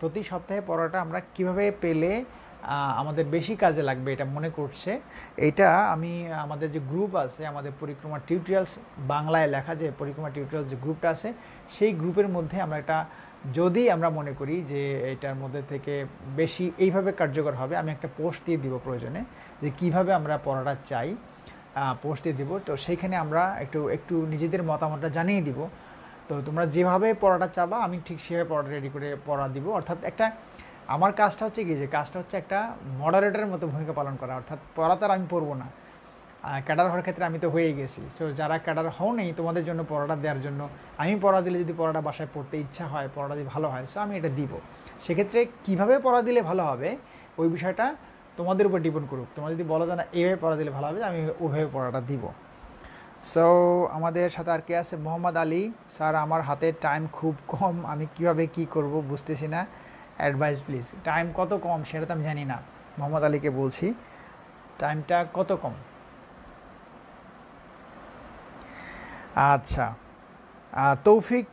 প্রতি সপ্তাহে পড়াটা আমরা কিভাবে পেলে আমাদের বেশি কাজে লাগবে এটা মনে করছে, এইটা আমি আমাদের যে গ্রুপ আছে, আমাদের পরিক্রমা টিউটোরিয়ালস বাংলায় লেখা যে পরিক্রমা টিউটোরিয়ালস যে গ্রুপটা আছে, সেই গ্রুপের মধ্যে আমরা একটা, যদি আমরা মনে করি যে এটার মধ্যে থেকে বেশি এইভাবে কার্যকর হবে, আমি একটা পোস্ট দিয়ে দিব প্রয়োজনে যে কিভাবে আমরা পড়াটা চাই, পোস্ট দিয়ে দিব। তো সেইখানে আমরা একটু একটু নিজেদের মতামতটা জানিয়ে দিব। তো তোমরা যেভাবে পড়াটা চাবা আমি ঠিক সেভাবে পড়াটা রেডি করে পড়া দিব। অর্থাৎ একটা, আমার কাজটা হচ্ছে কি, যে কাজটা হচ্ছে একটা মডারেটরের মতো ভূমিকা পালন করা। অর্থাৎ পড়া তার আমি পড়বো না, ক্যাডার হওয়ার ক্ষেত্রে আমি তো হয়ে গেছি। সো যারা ক্যাডার হও নেই, তোমাদের জন্য পড়াটা দেওয়ার জন্য আমি পড়া দিলে, যদি পড়াটা বাসায় পড়তে ইচ্ছা হয়, পড়াটা যদি ভালো হয়, সো আমি এটা দিব। সেক্ষেত্রে কীভাবে পড়া দিলে ভালো হবে ওই বিষয়টা তোমাদের উপর ডিপেন্ড করুক। তোমরা যদি বলো যে না এইভাবে পড়া দিলে ভালো হবে, আমি ওইভাবে পড়াটা দিব। সো আমাদের সাথে আর কে আছে? মোহাম্মদ আলী, স্যার আমার হাতে টাইম খুব কম, আমি কিভাবে কি করব বুঝতেছি না, অ্যাডভাইস প্লিজ। টাইম কত কম সেটা তো আমি জানি না, মোহাম্মদ আলীকে বলছি টাইমটা কত কম। আচ্ছা, তৌফিক,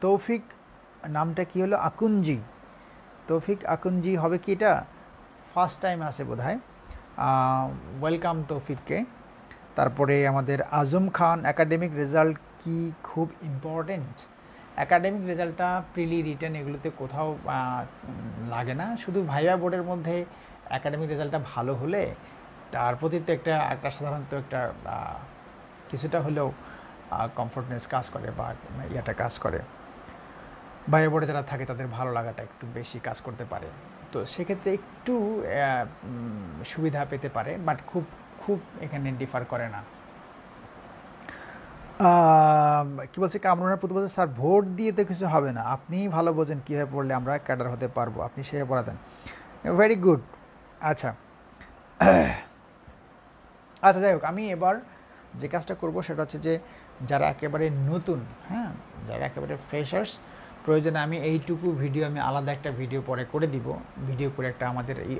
তৌফিক নামটা কি হলো? আকুঞ্জি, তৌফিক আকুঞ্জি হবে কি এটা? ফার্স্ট টাইম আছে বোধ হয়। ওয়েলকাম তৌফিককে। তারপরে আমাদের আজম খান, একাডেমিক রেজাল্ট কি খুব ইম্পর্টেন্ট? একাডেমিক রেজাল্টটা প্রিলি রিটেন এগুলোতে কোথাও লাগে না, শুধু ভাইভা বোর্ডের মধ্যে একাডেমিক রেজাল্টটা ভালো হলে তার প্রতি তো একটা একটা সাধারণত একটা কিছুটা হলেও কমফোর্টনেস কাজ করে, বা ইয়াটা কাজ করে। ভাইভা বোর্ডে যারা থাকে তাদের ভালো লাগাটা একটু বেশি কাজ করতে পারে। তো সেক্ষেত্রে একটু সুবিধা পেতে পারে, বাট খুব খুব এখানে ডিফার করে না। কি বলছে কামরুনের প্রতি বলছে স্যার ভোট দিয়ে তো কিছু হবে না, আপনি ভালো বোঝেন কীভাবে পড়লে আমরা ক্যাডার হতে পারবো, আপনি সেভাবে পড়া দেন। Very good. আচ্ছা আচ্ছা যাই হোক, আমি এবার যে কাজটা করব সেটা হচ্ছে যে যারা একেবারে নতুন, হ্যাঁ, যারা একেবারে ফ্রেশার্স, প্রয়োজনে আমি এইটুকু ভিডিও আমি আলাদা একটা ভিডিও পরে করে দিব, ভিডিও করে একটা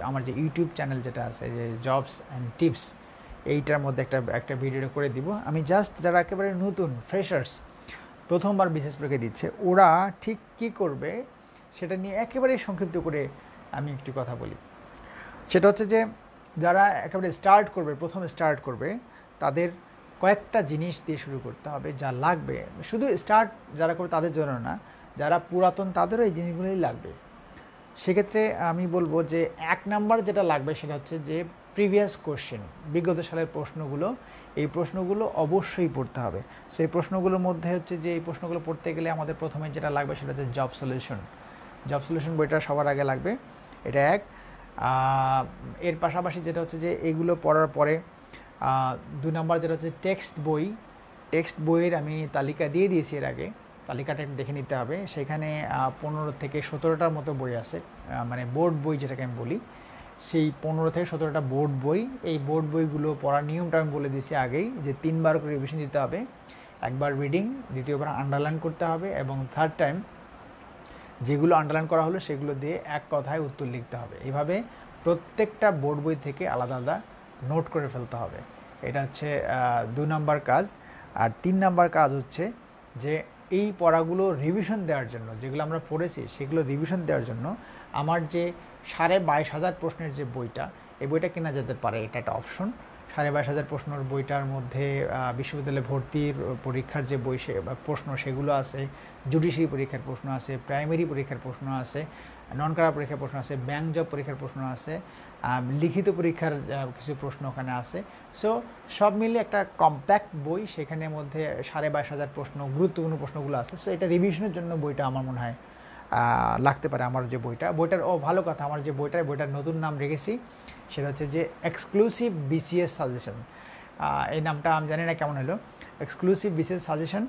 আমার যে ইউটিউব চ্যানেল যেটা আছে যে জবস অ্যান্ড টিপস, এইটার মধ্যে একটা ভিডিও করে দিব। আমি জাস্ট যারা একেবারে নতুন ফ্রেশার্স, প্রথমবার বিশেষ পরীক্ষা দিচ্ছে, ওরা ঠিক কী করবে সেটা নিয়ে একেবারে সংক্ষিপ্ত করে আমি একটু কথা বলি। সেটা হচ্ছে যে যারা একেবারে প্রথম স্টার্ট করবে, তাদের কয়েকটা জিনিস দিয়ে শুরু করতে হবে যা লাগবে। শুধু স্টার্ট যারা করবে তাদের জন্য না, যারা পুরাতন তাদেরও এই জিনিসগুলোই লাগবে। সেক্ষেত্রে আমি বলবো যে 1 নাম্বার যেটা লাগবে সেটা হচ্ছে যে প্রিভিয়াস কোশ্চেন, বিগত সালের প্রশ্নগুলো, এই প্রশ্নগুলো অবশ্যই পড়তে হবে। সো এই প্রশ্নগুলোর মধ্যে হচ্ছে যে এই প্রশ্নগুলো পড়তে গেলে আমাদের প্রথমে যেটা লাগবে সেটা হচ্ছে জব সলিউশন বইটা সবার আগে লাগবে, এটা এক। এর পাশাপাশি যেটা হচ্ছে যে এগুলো পড়ার পরে 2 নাম্বার যেটা হচ্ছে টেক্সট বইয়ের আমি তালিকা দিয়ে দিয়েছি এর আগে, তালিকাটা একটু দেখে নিতে হবে। সেখানে 15 থেকে 17টার মতো বই আছে, মানে বোর্ড বই যেটাকে আমি বলি, সেই 15 থেকে 17টা বোর্ড বই। এই বোর্ড বইগুলো পড়ার নিয়মটা আমি বলে দিয়েছি আগেই, যে 3বার করে রিভিশন দিতে হবে, একবার রিডিং, দ্বিতীয়বার আন্ডারলাইন করতে হবে, এবং থার্ড টাইম যেগুলো আন্ডারলাইন করা হলো সেগুলো দিয়ে এক কথায় উত্তর লিখতে হবে। এইভাবে প্রত্যেকটা বোর্ড বই থেকে আলাদা আলাদা নোট করে ফেলতে হবে। এটা হচ্ছে 2 নাম্বার কাজ। আর 3 নাম্বার কাজ হচ্ছে যে এই পড়াগুলো রিভিশন দেওয়ার জন্য, যেগুলো আমরা পড়েছি সেগুলো রিভিশন দেওয়ার জন্য আমার যে 22,500 প্রশ্নের যে বইটা, এই বইটা কেনা যেতে পারে, এটা একটা অপশন। 22,500 প্রশ্নের বইটার মধ্যে বিশ্ববিদ্যালয়ে ভর্তির পরীক্ষার যে বই প্রশ্ন সেগুলো আছে, জুডিশিয়ারি পরীক্ষার প্রশ্ন আছে, প্রাইমারি পরীক্ষার প্রশ্ন আছে, নন ক্যাডার পরীক্ষার প্রশ্ন আছে, ব্যাংক জব পরীক্ষার প্রশ্ন আছে, লিখিত পরীক্ষার কিছু প্রশ্ন ওখানে আছে। সো সব মিলিয়ে একটা কম্প্যাক্ট বই, সেখানের মধ্যে 22,500 প্রশ্ন, গুরুত্বপূর্ণ প্রশ্নগুলো আছে। সো এটা রিভিশনের জন্য বইটা আমার মনে হয় লাগতে পারে। আমার যে বইটার ভালো কথা, আমার যে বইটার নতুন নাম রেখেছি সেটা হচ্ছে যে এক্সক্লুসিভ বিসিএস সাজেশন। এই নামটা আমি জানি না কেমন হলো, এক্সক্লুসিভ বিসিএস সাজেশন।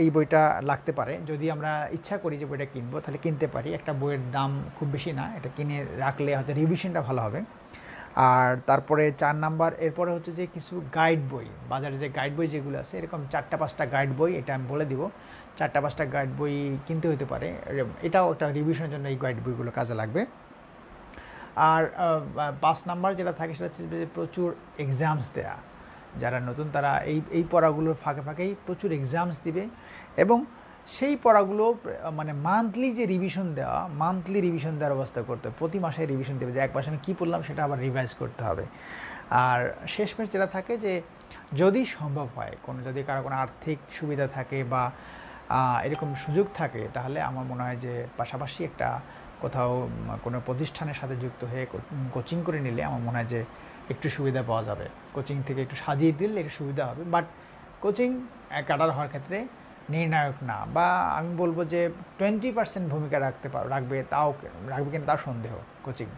এই বইটা লাগতে পারে, যদি আমরা ইচ্ছা করি যে বইটা কিনবো তাহলে কিনতে পারি। একটা বইয়ের দাম খুব বেশি না, এটা কিনে রাখলে হয়তো রিভিশনটা ভালো হবে। আর তারপরে 4 নাম্বার, এরপরে হচ্ছে যে কিছু গাইড বই, বাজারে যে গাইড বই যেগুলো আছে, এরকম 4-5টা গাইড বই, এটা আমি বলে দিব, 4-5টা গাইড বই কিনতে হতে পারে। এটাও একটা রিভিশনের জন্য এই গাইড বইগুলো কাজে লাগবে। আর 5 নাম্বার যেটা থাকে সেটা হচ্ছে যে প্রচুর এক্সামস দেয়া। যারা নতুন তারা এই পড়াগুলোর ফাঁকে ফাঁকেই প্রচুর এক্সামস দিবে, এবং সেই পড়াগুলো মানে মান্থলি রিভিশন দেওয়ার ব্যবস্থা করতে হবে। প্রতি মাসে রিভিশন দেবে, যে এক মাসে আমি কী পড়লাম সেটা আবার রিভাইজ করতে হবে। আর শেষমেশ যেটা থাকে যে যদি সম্ভব হয়, যদি কারো কোনো আর্থিক সুবিধা থাকে বা এরকম সুযোগ থাকে, তাহলে আমার মনে হয় যে পাশাপাশি একটা কোথাও কোনো প্রতিষ্ঠানের সাথে যুক্ত হয়ে কোচিং করে নিলে আমার মনে হয় যে একটু সুবিধা পাওয়া যাবে। কোচিং থেকে একটু সাজিয়ে দিলে একটু সুবিধা হবে, বাট কোচিং ক্যাডার হওয়ার ক্ষেত্রে নির্ণায়ক না, বা আমি বলবো যে 20% ভূমিকা রাখবে কিনা তার সন্দেহ। কোচিং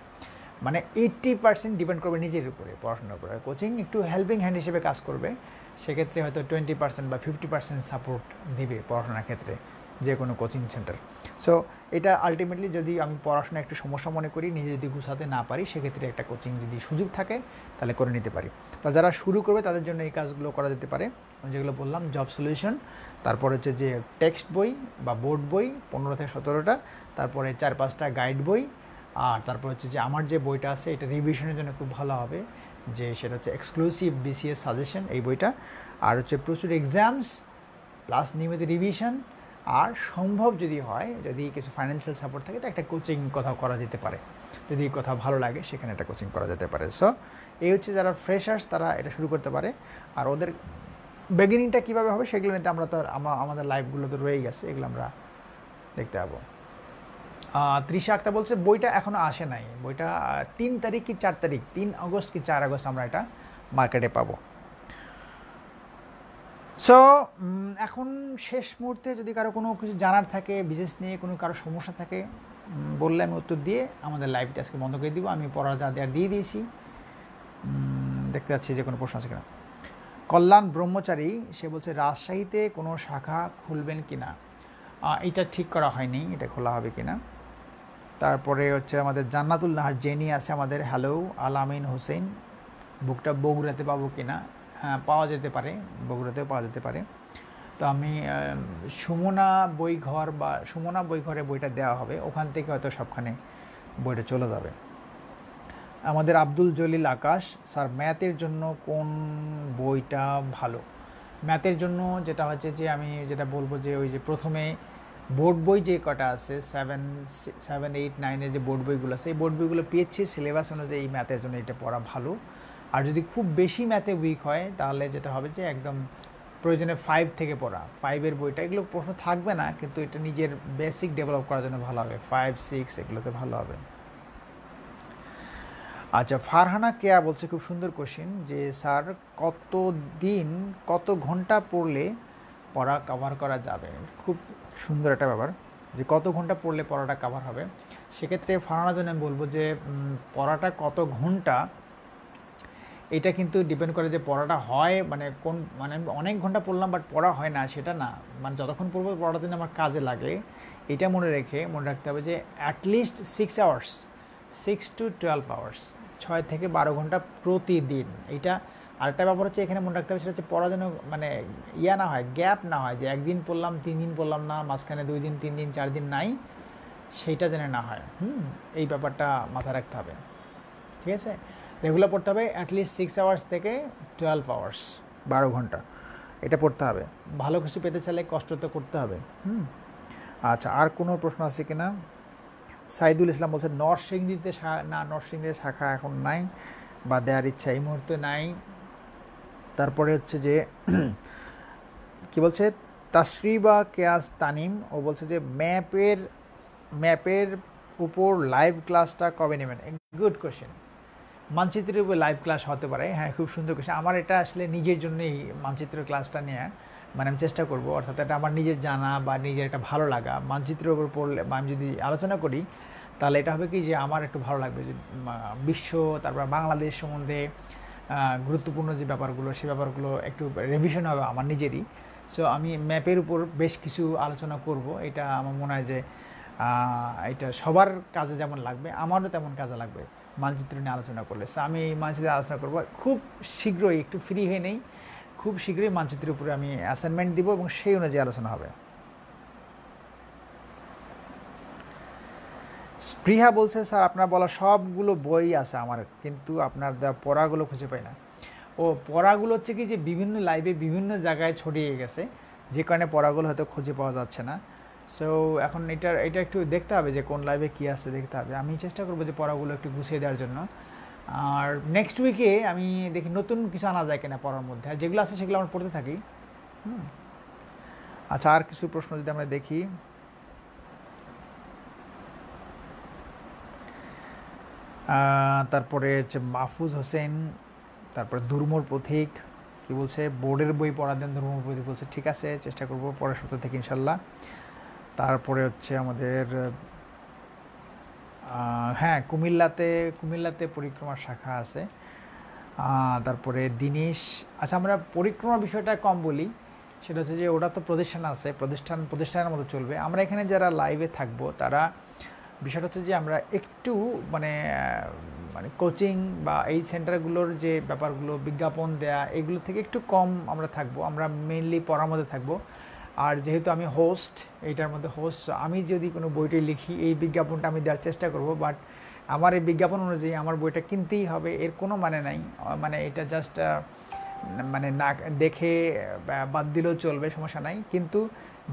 মানে 80% ডিপেন্ড করবে নিজের উপরে, পড়াশোনার উপরে। কোচিং একটু হেল্পিং হ্যান্ড হিসেবে কাজ করবে, সেক্ষেত্রে হয়তো 20% বা 50% সাপোর্ট দিবে পড়াশোনার ক্ষেত্রে যে কোনো কোচিং সেন্টার। সো এটা আলটিমেটলি, যদি আমি পড়াশোনা একটু সমস্যা মনে করি, নিজে যদি গুছাতে না পারি, সেক্ষেত্রে একটা কোচিং যদি সুযোগ থাকে তাহলে করে নিতে পারি। তা যারা শুরু করবে তাদের জন্য এই কাজগুলো করা যেতে পারে, যেগুলো বললাম, জব সলিউশন, তারপর হচ্ছে যে টেক্সট বই বা বোর্ড বই 15 থেকে 17টা, তারপরে 4-5টা গাইড বই, আর তারপর হচ্ছে যে আমার যে বইটা আছে এটা রিভিশনের জন্য খুব ভালো হবে, যে সেটা হচ্ছে এক্সক্লুসিভ বিসিএস সাজেশন, এই বইটা। আর হচ্ছে প্রচুর এক্সামস প্লাস নিয়মিত রিভিশন, আর সম্ভব যদি হয়, যদি কিছু ফাইন্যান্সিয়াল সাপোর্ট থাকে, তো একটা কোচিং কোথাও করা যেতে পারে, যদি কোথাও ভালো লাগে সেখানে একটা কোচিং করা যেতে পারে। সো এই হচ্ছে যারা ফ্রেশার্স তারা এটা শুরু করতে পারে। আর ওদের বিগিনিংটা কীভাবে হবে সেগুলো নিতে আমরা তো আমাদের লাইভগুলো তো রয়েই গেছে, এগুলো আমরা দেখতে পাবো। তৃষা আক্তার বলছে বইটা এখনও আসে নাই, বইটা 3 তারিখ কি 4 তারিখ, 3 আগস্ট কি 4 আগস্ট আমরা এটা মার্কেটে পাবো। সো এখন শেষ মুহূর্তে যদি কারো কোনো কিছু জানার থাকে, বিজনেস নিয়ে কোনো কারো সমস্যা থাকে, বললে আমি উত্তর দিয়ে আমাদের লাইভটা আজকে বন্ধ করে দিব। আমি পড়া যা দেওয়ার দিয়ে দিয়েছি, দেখতে যাচ্ছি যে কোনো প্রশ্ন আছে কিনা। কল্যাণ ব্রহ্মচারী সে বলছে রাজশাহীতে কোনো শাখা খুলবেন কিনা। এটা ঠিক করা হয়নি, এটা খোলা হবে কিনা। তারপরে হচ্ছে আমাদের জান্নাতুল নাহার জেনি আছে আমাদের, হ্যালো। আলামিন হোসেন, বুকটা বগুড়াতে পাবো কিনা। হ্যাঁ, পাওয়া যেতে পারে, বগুড়াতেও পাওয়া যেতে পারে। তো আমি সুমনা বইঘর বা সুমনা বইঘরে বইটা দেওয়া হবে, ওখান থেকে হয়তো সবখানে বইটা চলে যাবে। আমাদের আব্দুল জলিল আকাশ, স্যার ম্যাথের জন্য কোন বইটা ভালো। ম্যাথের জন্য যেটা হচ্ছে যে আমি যেটা বলবো যে ওই যে প্রথমে বোর্ড বই যে কটা আছে 7, 8, 9-এর যে বোর্ড বইগুলো আছে, এই বোর্ড বইগুলো পেয়েছি সিলেবাস অনুযায়ী এই ম্যাথের জন্য এটা পড়া ভালো। আর যদি খুব বেশি ম্যাথে উইক হয় তাহলে যেটা হবে যে একদম প্রয়োজনে 5 থেকে পড়া, 5-এর বইটা, এগুলো প্রশ্ন থাকবে না কিন্তু এটা নিজের বেসিক ডেভেলপ করার জন্য ভালো হবে, 5, 6 এগুলোতে ভালো হবে। আচ্ছা, ফারহানা কেয়া বলছে খুব সুন্দর কোশ্চেন যে স্যার কত দিন কত ঘন্টা পড়লে পড়া কভার করা যাবে। খুব সুন্দর একটা ব্যাপার যে কত ঘন্টা পড়লে পড়াটা কভার হবে। সেক্ষেত্রে ফারহানার জন্য আমি বলবো যে পড়াটা কত ঘন্টা এটা কিন্তু ডিপেন্ড করে যে পড়াটা হয় মানে কোন, মানে আমি অনেক ঘন্টা পড়লাম বাট পড়া হয় না সেটা না, মানে যতক্ষণ পড়বো পড়াটা যেন আমার কাজে লাগে এটা মনে রাখতে হবে যে অ্যাটলিস্ট 6 আওয়ার্স, 6 to 12 আওয়ার্স, 6 থেকে 12 ঘন্টা প্রতিদিন। এইটা আরেকটা ব্যাপার হচ্ছে এখানে মনে রাখতে হবে সেটা হচ্ছে পড়া যেন মানে ইয়া না হয়, গ্যাপ না হয় যে একদিন পড়লাম 3 দিন পড়লাম না, মাঝখানে 2 দিন 3 দিন 4 দিন নাই, সেইটা যেন না হয়। এই ব্যাপারটা মাথায় রাখতে হবে, ঠিক আছে। রেগুলার পড়তে হবে অ্যাটলিস্ট 6 আওয়ার্স থেকে 12 আওয়ার্স, 12 ঘন্টা এটা পড়তে হবে। ভালো কিছু পেতে চাইলে কষ্ট তো করতে হবে। আচ্ছা, আর কোনো প্রশ্ন আছে কিনা। সাইদুল ইসলাম বলছে নরসিংদীতে না, নরসিংদীতে শাখা এখন নাই বা দেওয়ার ইচ্ছা এই মুহূর্তে নাই। তারপরে হচ্ছে যে কি বলছে তাসরিবা কেয়াস তানিম, ও বলছে যে ম্যাপের উপর লাইভ ক্লাসটা কবে নেবেন। Good question. মানচিত্রের উপর লাইভ ক্লাস হতে পারে, হ্যাঁ খুব সুন্দর কোশ্চেন। আমার এটা আসলে নিজের জন্যই মানচিত্রের ক্লাসটা নিয়ে মানে আমি চেষ্টা করব, অর্থাৎ এটা আমার নিজের জানা বা নিজের একটা ভালো লাগা মানচিত্রের উপর পড়লে বা আমি যদি আলোচনা করি তাহলে এটা হবে কি যে আমার একটু ভালো লাগবে যে বিশ্ব তারপর বাংলাদেশ সম্বন্ধে গুরুত্বপূর্ণ যে ব্যাপারগুলো সে ব্যাপারগুলো একটু রিভিশন হবে আমার নিজেরই। সো আমি ম্যাপের উপর বেশ কিছু আলোচনা করব, এটা আমার মনে হয় যে এটা সবার কাজে যেমন লাগবে আমারও তেমন কাজে লাগবে মানচিত্র নিয়ে আলোচনা করলে। সো আমি এই মানচিত্রে আলোচনা করব খুব শীঘ্রই, একটু ফ্রি হয়ে নেই, খুব শীঘ্রই মানচিত্রের উপরে আমি অ্যাসাইনমেন্ট দিব এবং সেই অনুযায়ী আলোচনা হবে। স্পৃহা বলছে স্যার আপনার বলা সবগুলো বই আছে আমার, কিন্তু আপনার দেওয়া পড়াগুলো খুঁজে পাই না। ও পড়াগুলো হচ্ছে কি যে বিভিন্ন লাইভে বিভিন্ন জায়গায় ছড়িয়ে গেছে, যে কারণে পড়াগুলো হয়তো খুঁজে পাওয়া যাচ্ছে না। সো এখন এটা একটু দেখতে হবে যে কোন লাইভে কী আছে দেখতে হবে। আমি চেষ্টা করবো যে পড়াগুলো একটু গুছিয়ে দেওয়ার জন্য। আর নেক্সট উইকে আমি দেখি নতুন কিছু আনা যায় কিনা পড়ার মধ্যে, আর যেগুলো আছে সেগুলো আমরা পড়তে থাকি। আচ্ছা, আর কিছু প্রশ্ন যদি আমরা দেখি। তারপরে হচ্ছে মাহফুজ হোসেন, তারপরে দুর্মুর পথিক কি বলছে বোর্ডের বই পড়া দেন দুর্মুর পথিক বলছে, ঠিক আছে চেষ্টা করব পরের সপ্তাহ থেকে ইনশাল্লাহ। তারপরে হচ্ছে আমাদের হ্যাঁ কুমিল্লাতে পরিক্রমার শাখা আছে। তারপরে দিনেশ, আচ্ছা আমরা পরিক্রমা বিষয়টা কম বলি, সেটা হচ্ছে যে ওটা তো প্রতিষ্ঠান আছে, প্রতিষ্ঠানের মতো চলবে। আমরা এখানে যারা লাইভে থাকবো তারা বিষয়টা হচ্ছে যে আমরা একটু মানে মানে কোচিং বা এই সেন্টারগুলোর যে ব্যাপারগুলো বিজ্ঞাপন দেয়া এগুলো থেকে একটু কম আমরা থাকবো, আমরা মেইনলি পড়ার মধ্যে থাকবো। আর যেহেতু আমি হোস্ট, এইটার মধ্যে হোস্ট, আমি যদি কোনো বইটি লিখি এই বিজ্ঞাপনটা আমি দেওয়ার চেষ্টা করব, বাট আমার এই বিজ্ঞাপন অনুযায়ী আমার বইটা কিনতেই হবে এর কোনো মানে নাই। মানে এটা জাস্ট মানে না দেখে বাদ দিলেও চলবে, সমস্যা নাই। কিন্তু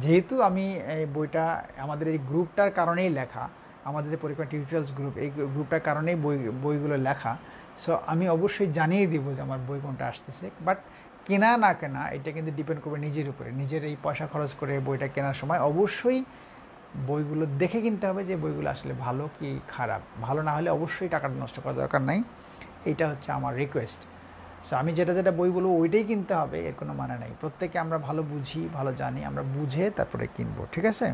যেহেতু আমি এই বইটা আমাদের এই গ্রুপটার কারণেই লেখা, আমাদের যে পরীক্ষা টিউটোরিয়ালস গ্রুপ, এই গ্রুপটার কারণেই বইগুলো লেখা। সো আমি অবশ্যই জানিয়ে দিব যে আমার বই কোনটা আসতেছে। বাট কেনা না কেনা এটা কিন্তু ডিপেন্ড করবে নিজের উপরে, নিজের এই পয়সা খরচ করে বইটা কেনার সময় অবশ্যই বইগুলো দেখে কিনতে হবে যে বইগুলো আসলে ভালো কি খারাপ। ভালো না হলে অবশ্যই টাকাটা নষ্ট করার দরকার নাই, এইটা হচ্ছে আমার রিকোয়েস্ট। সো আমি যেটা বই বলবো ওইটাই কিনতে হবে এর কোনো মানে নেই। প্রত্যেকে আমরা ভালো বুঝি, ভালো জানি, আমরা বুঝে তারপরে কিনবো, ঠিক আছে।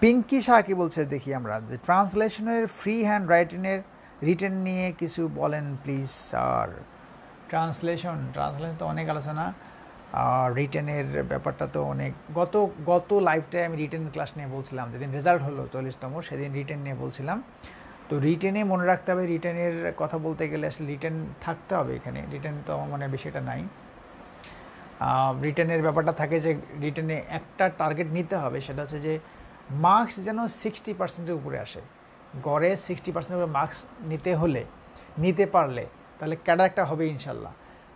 পিঙ্কি শাহ কি বলছে দেখি আমরা, যে ট্রান্সলেশনের ফ্রি হ্যান্ড রাইটিংয়ের রিটেন নিয়ে কিছু বলেন প্লিজ স্যার। ট্রান্সলেশন তো অনেক আলোচনা। রিটেনের ব্যাপারটা তো অনেক, গত গত লাইভটায় আমি রিটেন ক্লাস নিয়ে বলছিলাম, যেদিন রেজাল্ট হলো 40তম, সেদিন রিটেন নিয়ে বলছিলাম। তো রিটেনে মনে রাখতে হবে, রিটেনের কথা বলতে গেলে আসলে রিটেন থাকতে হবে এখানে, রিটেন তো মানে বিষয়টা নাই। রিটেনের ব্যাপারটা থাকে যে রিটেনে একটা টার্গেট নিতে হবে, সেটা হচ্ছে যে মার্কস যেন 60%-এর উপরে আসে। গড়ে 60%-এর উপরে মার্কস নিতে পারলে তাহলে ক্যাডারটা হবে ইনশাল্লাহ।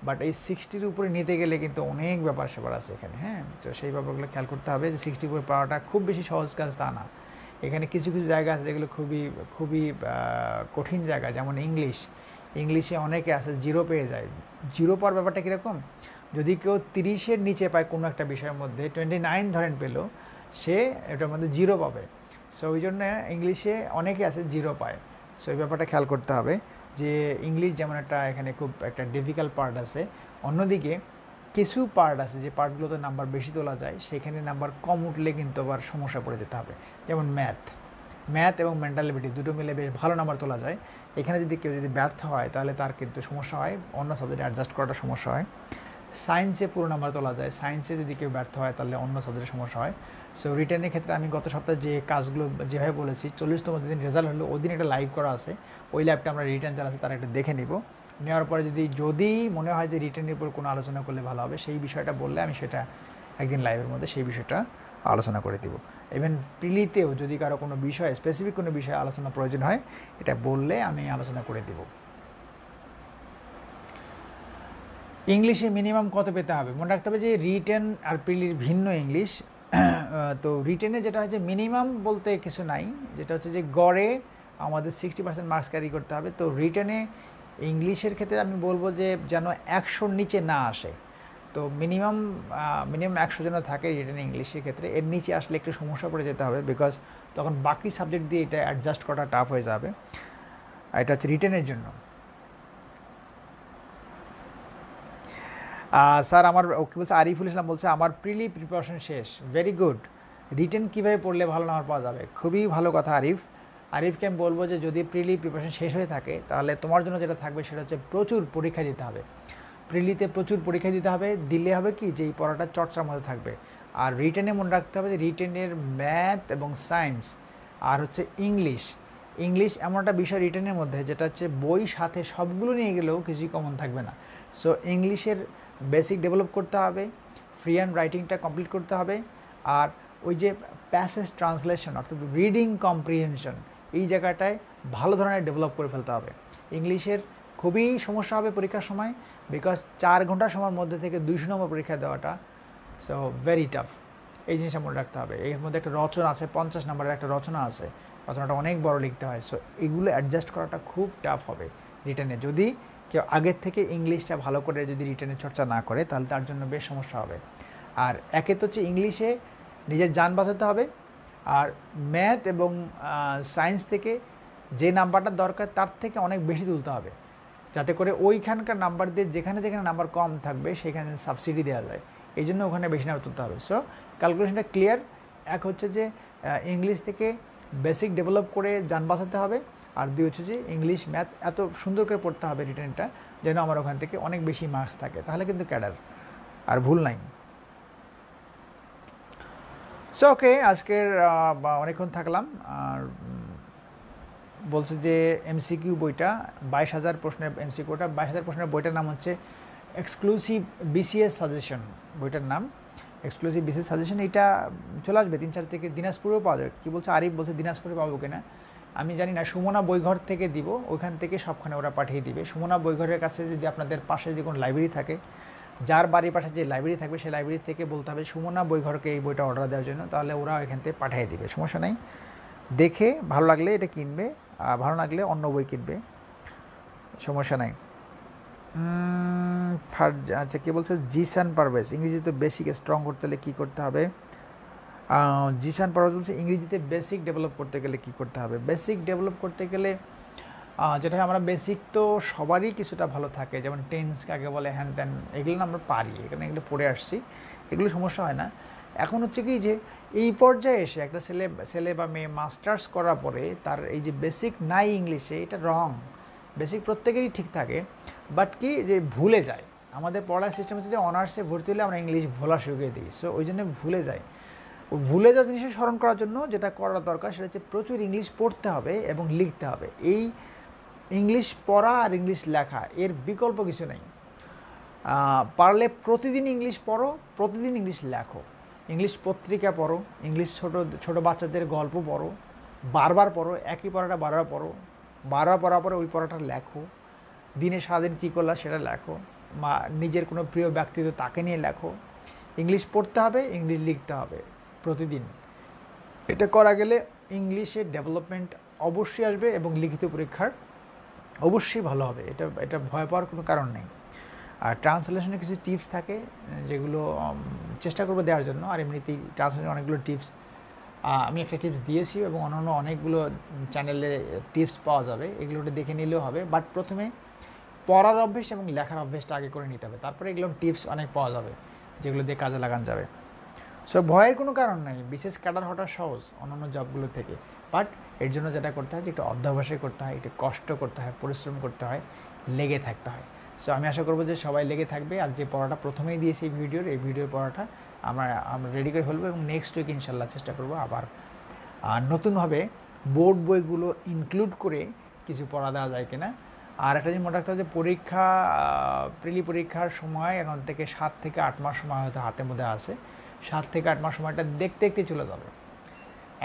বাট এই 60-র উপরে নিতে গেলে কিন্তু অনেক ব্যাপার স্যাপার আছে এখানে, হ্যাঁ। তো সেই ব্যাপারগুলো খেয়াল করতে হবে যে 60 উপরে পাওয়াটা খুব বেশি সহজ কাজ তা না। এখানে কিছু কিছু জায়গা আছে যেগুলো খুবই খুবই কঠিন জায়গা, যেমন ইংলিশে অনেকে আছে জিরো পেয়ে যায়। জিরো পাওয়ার ব্যাপারটা কীরকম, যদি কেউ 30-এর নিচে পায় কোনো একটা বিষয়ের মধ্যে, 29 ধরেন পেল, সে এটার মধ্যে জিরো পাবে। সো ওই জন্য ইংলিশে অনেকে আছে জিরো পায়। সো এই ব্যাপারটা খেয়াল করতে হবে যে ইংলিশ যেমন এখানে খুব একটা ডিফিকাল্ট পার্ট আছে, অন্যদিকে কিছু পার্ট আছে যে পার্টগুলোতে নাম্বার বেশি তোলা যায়, সেখানে নাম্বার কম উঠলে কিন্তু আবার সমস্যা পড়ে যেতে হবে। যেমন ম্যাথ এবং মেন্টালিটি দুটো মিলে বেশ ভালো নাম্বার তোলা যায়। এখানে যদি কেউ ব্যর্থ হয় তাহলে তার কিন্তু সমস্যা হয়, অন্য সাবজেক্টে অ্যাডজাস্ট করাটা সমস্যা হয়। সায়েন্সে পুরো নাম্বার তোলা যায়, সায়েন্সে যদি কেউ ব্যর্থ হয় তাহলে অন্য সাবজেক্টের সমস্যা হয়। সো রিটেনের ক্ষেত্রে আমি গত সপ্তাহে যে কাজগুলো যেভাবে বলেছি, 40তম যেদিন রেজাল্ট হলো ওই দিন একটা লাইভ করা আছে, ওই লাইভটা আমরা রিটেন যারা আছে তারা একটা দেখে নিব। নেওয়ার পরে যদি মনে হয় যে রিটেনের উপর কোনো আলোচনা করলে ভালো হবে, সেই বিষয়টা বললে আমি সেটা একদিন লাইভের মধ্যে সেই বিষয়টা আলোচনা করে দিব। ইভেন প্রিলিতেও যদি কারো কোনো বিষয়ে স্পেসিফিক কোনো বিষয়ে আলোচনা প্রয়োজন হয়, এটা বললে আমি আলোচনা করে দিব। ইংলিশে মিনিমাম কত পেতে হবে? মনে রাখতে হবে যে রিটেন আর প্রিলির ভিন্ন ইংলিশ। তো রিটেনে যেটা হচ্ছে মিনিমাম বলতে কিছু নাই, যেটা হচ্ছে যে গড়ে আমাদের 60% মার্কস ক্যারি করতে হবে। তো রিটেনে ইংলিশের ক্ষেত্রে আমি বলবো যে যেন 100-র নিচে না আসে। তো মিনিমাম 100 যেন থাকে রিটেন ইংলিশের ক্ষেত্রে। এর নিচে আসলে একটু সমস্যা পড়ে যেতে হবে, বিকজ তখন বাকি সাবজেক্ট দিয়ে এটা অ্যাডজাস্ট করা টাফ হয়ে যাবে। এটা হচ্ছে রিটেনের জন্য। স্যার আমার কী বলছে, আরিফুল ইসলাম বলছে আমার প্রিলি প্রিপারেশন শেষ। Very good. রিটেন কীভাবে পড়লে ভালো নাম্বার পাওয়া যাবে? খুবই ভালো কথা আরিফকে আমি বলবো যে যদি প্রিলি প্রিপারেশন শেষ হয়ে থাকে তাহলে তোমার জন্য যেটা থাকবে সেটা হচ্ছে প্রচুর পরীক্ষা দিতে হবে। প্রিলিতে প্রচুর পরীক্ষা দিতে হবে, দিলে হবে কি যে এই পড়াটা চর্চার মধ্যে থাকবে। আর রিটেনে মনে রাখতে হবে যে রিটেনের ম্যাথ এবং সায়েন্স আর হচ্ছে ইংলিশ এমন একটা বিষয় রিটেনের মধ্যে যেটা হচ্ছে বই সাথে সবগুলো নিয়ে গেলেও কিছুই কমন থাকবে না। সো ইংলিশের বেসিক ডেভেলপ করতে হবে, ফ্রি অ্যান্ড রাইটিংটা কমপ্লিট করতে হবে, আর ওই যে প্যাসেজ ট্রান্সলেশন অর্থাৎ রিডিং কম্প্রিহেনশন এই জায়গাটায় ভালো ধরনের ডেভেলপ করে ফেলতে হবে। ইংলিশের খুবই সমস্যা হবে পরীক্ষার সময়, বিকজ 4 ঘন্টা সময়ের মধ্যে থেকে 200 নম্বর পরীক্ষা দেওয়াটা সো ভেরি টাফ। এই জিনিসটা মনে রাখতে হবে। এর মধ্যে একটা রচনা আছে, 50 নম্বরের একটা রচনা আছে, রচনাটা অনেক বড় লিখতে হয়। সো এগুলো অ্যাডজাস্ট করাটা খুব টাফ হবে রিটেনে। যদি কেউ আগের থেকে ইংলিশটা ভালো করে যদি রিটেনের চর্চা না করে তাহলে তার জন্য বেশ সমস্যা হবে। আর একে তো হচ্ছে ইংলিশে নিজের জান বাঁচাতে হবে, আর ম্যাথ এবং সায়েন্স থেকে যে নাম্বারটা দরকার তার থেকে অনেক বেশি তুলতে হবে, যাতে করে ওইখানকার নাম্বার দিয়ে যেখানে যেখানে নাম্বার কম থাকবে সেখানে সাবসিডি দেওয়া যায়। এই জন্য ওখানে বেশি নাম্বার তুলতে হবে। সো ক্যালকুলেশনটা ক্লিয়ার। এক হচ্ছে যে ইংলিশ থেকে বেসিক ডেভেলপ করে জান বাঁচাতে হবে, আর 2 হচ্ছে যে ইংলিশ ম্যাথ এত সুন্দর করে পড়তে হবে রিটেনটা যেন আমার ওখান থেকে অনেক বেশি মার্কস থাকে, তাহলে কিন্তু ক্যাডার আর ভুল নাই। সো ওকে, আজকের অনেকক্ষণ থাকলাম। আর বলছে যে এমসিকিউ বইটা 22,000 প্রশ্নের এমসিকিউটা 22,000 প্রশ্নের বইটার নাম হচ্ছে এক্সক্লুসিভ বিসিএস সাজেশন। বইটার নাম এক্সক্লুসিভ বিসিএস সাজেশন। এটা চলে আসবে 3-4 থেকে। দিনাজপুরেও পাওয়া যাবে। কী বলছে আরিফ, বলছে দিনাজপুরে পাবো কিনা আমি জানি না। সুমনা বইঘর থেকে দিব, ওইখান থেকে সবখানে ওরা পাঠিয়ে দিবে। সুমনা বইঘরের কাছে যদি আপনাদের পাশে যদি কোনো লাইব্রেরি থাকে, যার বাড়ির পাশে যে লাইব্রেরি থাকবে সেই লাইব্রেরি থেকে বলতে হবে সুমনা বইঘরকে এই বইটা অর্ডার দেওয়ার জন্য, তাহলে ওরা এখান থেকে পাঠিয়ে দিবে, সমস্যা নেই। দেখে ভালো লাগলে এটা কিনবে, আর ভালো লাগলে অন্য বই কিনবে, সমস্যা নাই। আচ্ছা, কে বলছে জিসান পারভেজ, ইংরেজিতে বেসিক স্ট্রং করতে হলে কী করতে হবে? জিসান পারভেজ বলছে ইংরেজিতে বেসিক ডেভেলপ করতে গেলে কী করতে হবে? বেসিক ডেভেলপ করতে গেলে যেটা আমরা বেসিক তো সবারই কিছুটা ভালো থাকে, যেমন টেন্স কাকে বলে, হ্যান ত্যান, এগুলো না আমরা পারি, এখানে এগুলো পড়ে আসছি, এগুলো সমস্যা হয় না। এখন হচ্ছে কি যে এই পর্যায়ে এসে একটা ছেলে বা মেয়ে মাস্টার্স করার পরে তার এই যে বেসিক নাই ইংলিশে, এটা রং। বেসিক প্রত্যেকেরই ঠিক থাকে, বাট কি যে ভুলে যায়। আমাদের পড়ার সিস্টেম হচ্ছে যে অনার্সে ভর্তি হলে আমরা ইংলিশ ভোলা শিখিয়ে দিই, সো ওই জন্য ভুলে যাই। ভুলে যাওয়া জিনিসটা স্মরণ করার জন্য যেটা করা দরকার সেটা হচ্ছে প্রচুর ইংলিশ পড়তে হবে এবং লিখতে হবে। এই ইংলিশ পড়া আর ইংলিশ লেখা এর বিকল্প কিছু নেই। পারলে প্রতিদিন ইংলিশ পড়ো, প্রতিদিন ইংলিশ লেখো, ইংলিশ পত্রিকা পড়ো, ইংলিশ ছোট ছোট বাচ্চাদের গল্প পড়ো, বারবার পড়ো, একই পড়াটা বারবার পড়ো, বারবার পড়ার পরে ওই পড়াটা লেখো, দিনে সারাদিন কী করলা সেটা লেখো, নিজের কোনো প্রিয় ব্যক্তিত্ব তাকে নিয়ে লেখো। ইংলিশ পড়তে হবে, ইংলিশ লিখতে হবে প্রতিদিন। এটা করা গেলে ইংলিশের ডেভেলপমেন্ট অবশ্যই আসবে এবং লিখিত পরীক্ষার অবশ্যই ভালো হবে, এটা ভয় পাওয়ার কোনো কারণ নেই। আর ট্রান্সলেশনে কিছু টিপস থাকে যেগুলো চেষ্টা করবো দেওয়ার জন্য, আর এমনিতেই ট্রান্সলেশনে অনেকগুলো টিপস আমি একটা টিপস দিয়েছি এবং অন্যান্য অনেকগুলো চ্যানেলে টিপস পাওয়া যাবে, এগুলোটা দেখে নিলেও হবে। বাট প্রথমে পড়ার অভ্যেস এবং লেখার অভ্যেসটা আগে করে নিতে হবে, তারপরে এগুলো টিপস অনেক পাওয়া যাবে যেগুলো দিয়ে কাজে লাগানো যাবে। সো ভয়ের কোনো কারণ নাই, বিশেষ ক্যাডার হওয়াটা সহজ অন্যান্য জবগুলো থেকে। বাট এর জন্য যেটা করতে হয় যে একটু অধ্যবসায় করতে হয়, একটু কষ্ট করতে হয়, পরিশ্রম করতে হয়, লেগে থাকতে হয়। সো আমি আশা করবো যে সবাই লেগে থাকবে। আর যে পড়াটা প্রথমেই দিয়েছি এই ভিডিওর পড়াটা আমরা রেডি করে ফেলবো এবং নেক্সট উইক ইনশাল্লাহ চেষ্টা করবো আবার নতুনভাবে বোর্ড বইগুলো ইনক্লুড করে কিছু পড়া দেওয়া যায় কিনা। আর একটা জিনিস মনে রাখতে হবে যে প্রিলি পরীক্ষার সময় এখন থেকে 7 থেকে 8 মাস সময় হয়তো হাতের মধ্যে আছে। 7 থেকে 8 মাস সময়টা দেখতে দেখতে চলে যাবে,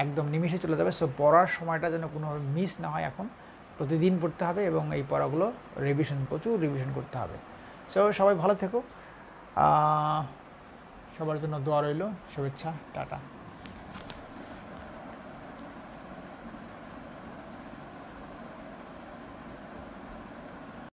একদম নিমিষে চলে যাবে। সো পড়ার সময়টা যেন কোনোভাবে মিস না হয়, এখন প্রতিদিন পড়তে হবে এবং এই পড়াগুলো প্রচুর রিভিশন করতে হবে। সো সবাই ভালো থেকো, সবার জন্য দোয়া রইল, শুভেচ্ছা, টাটা।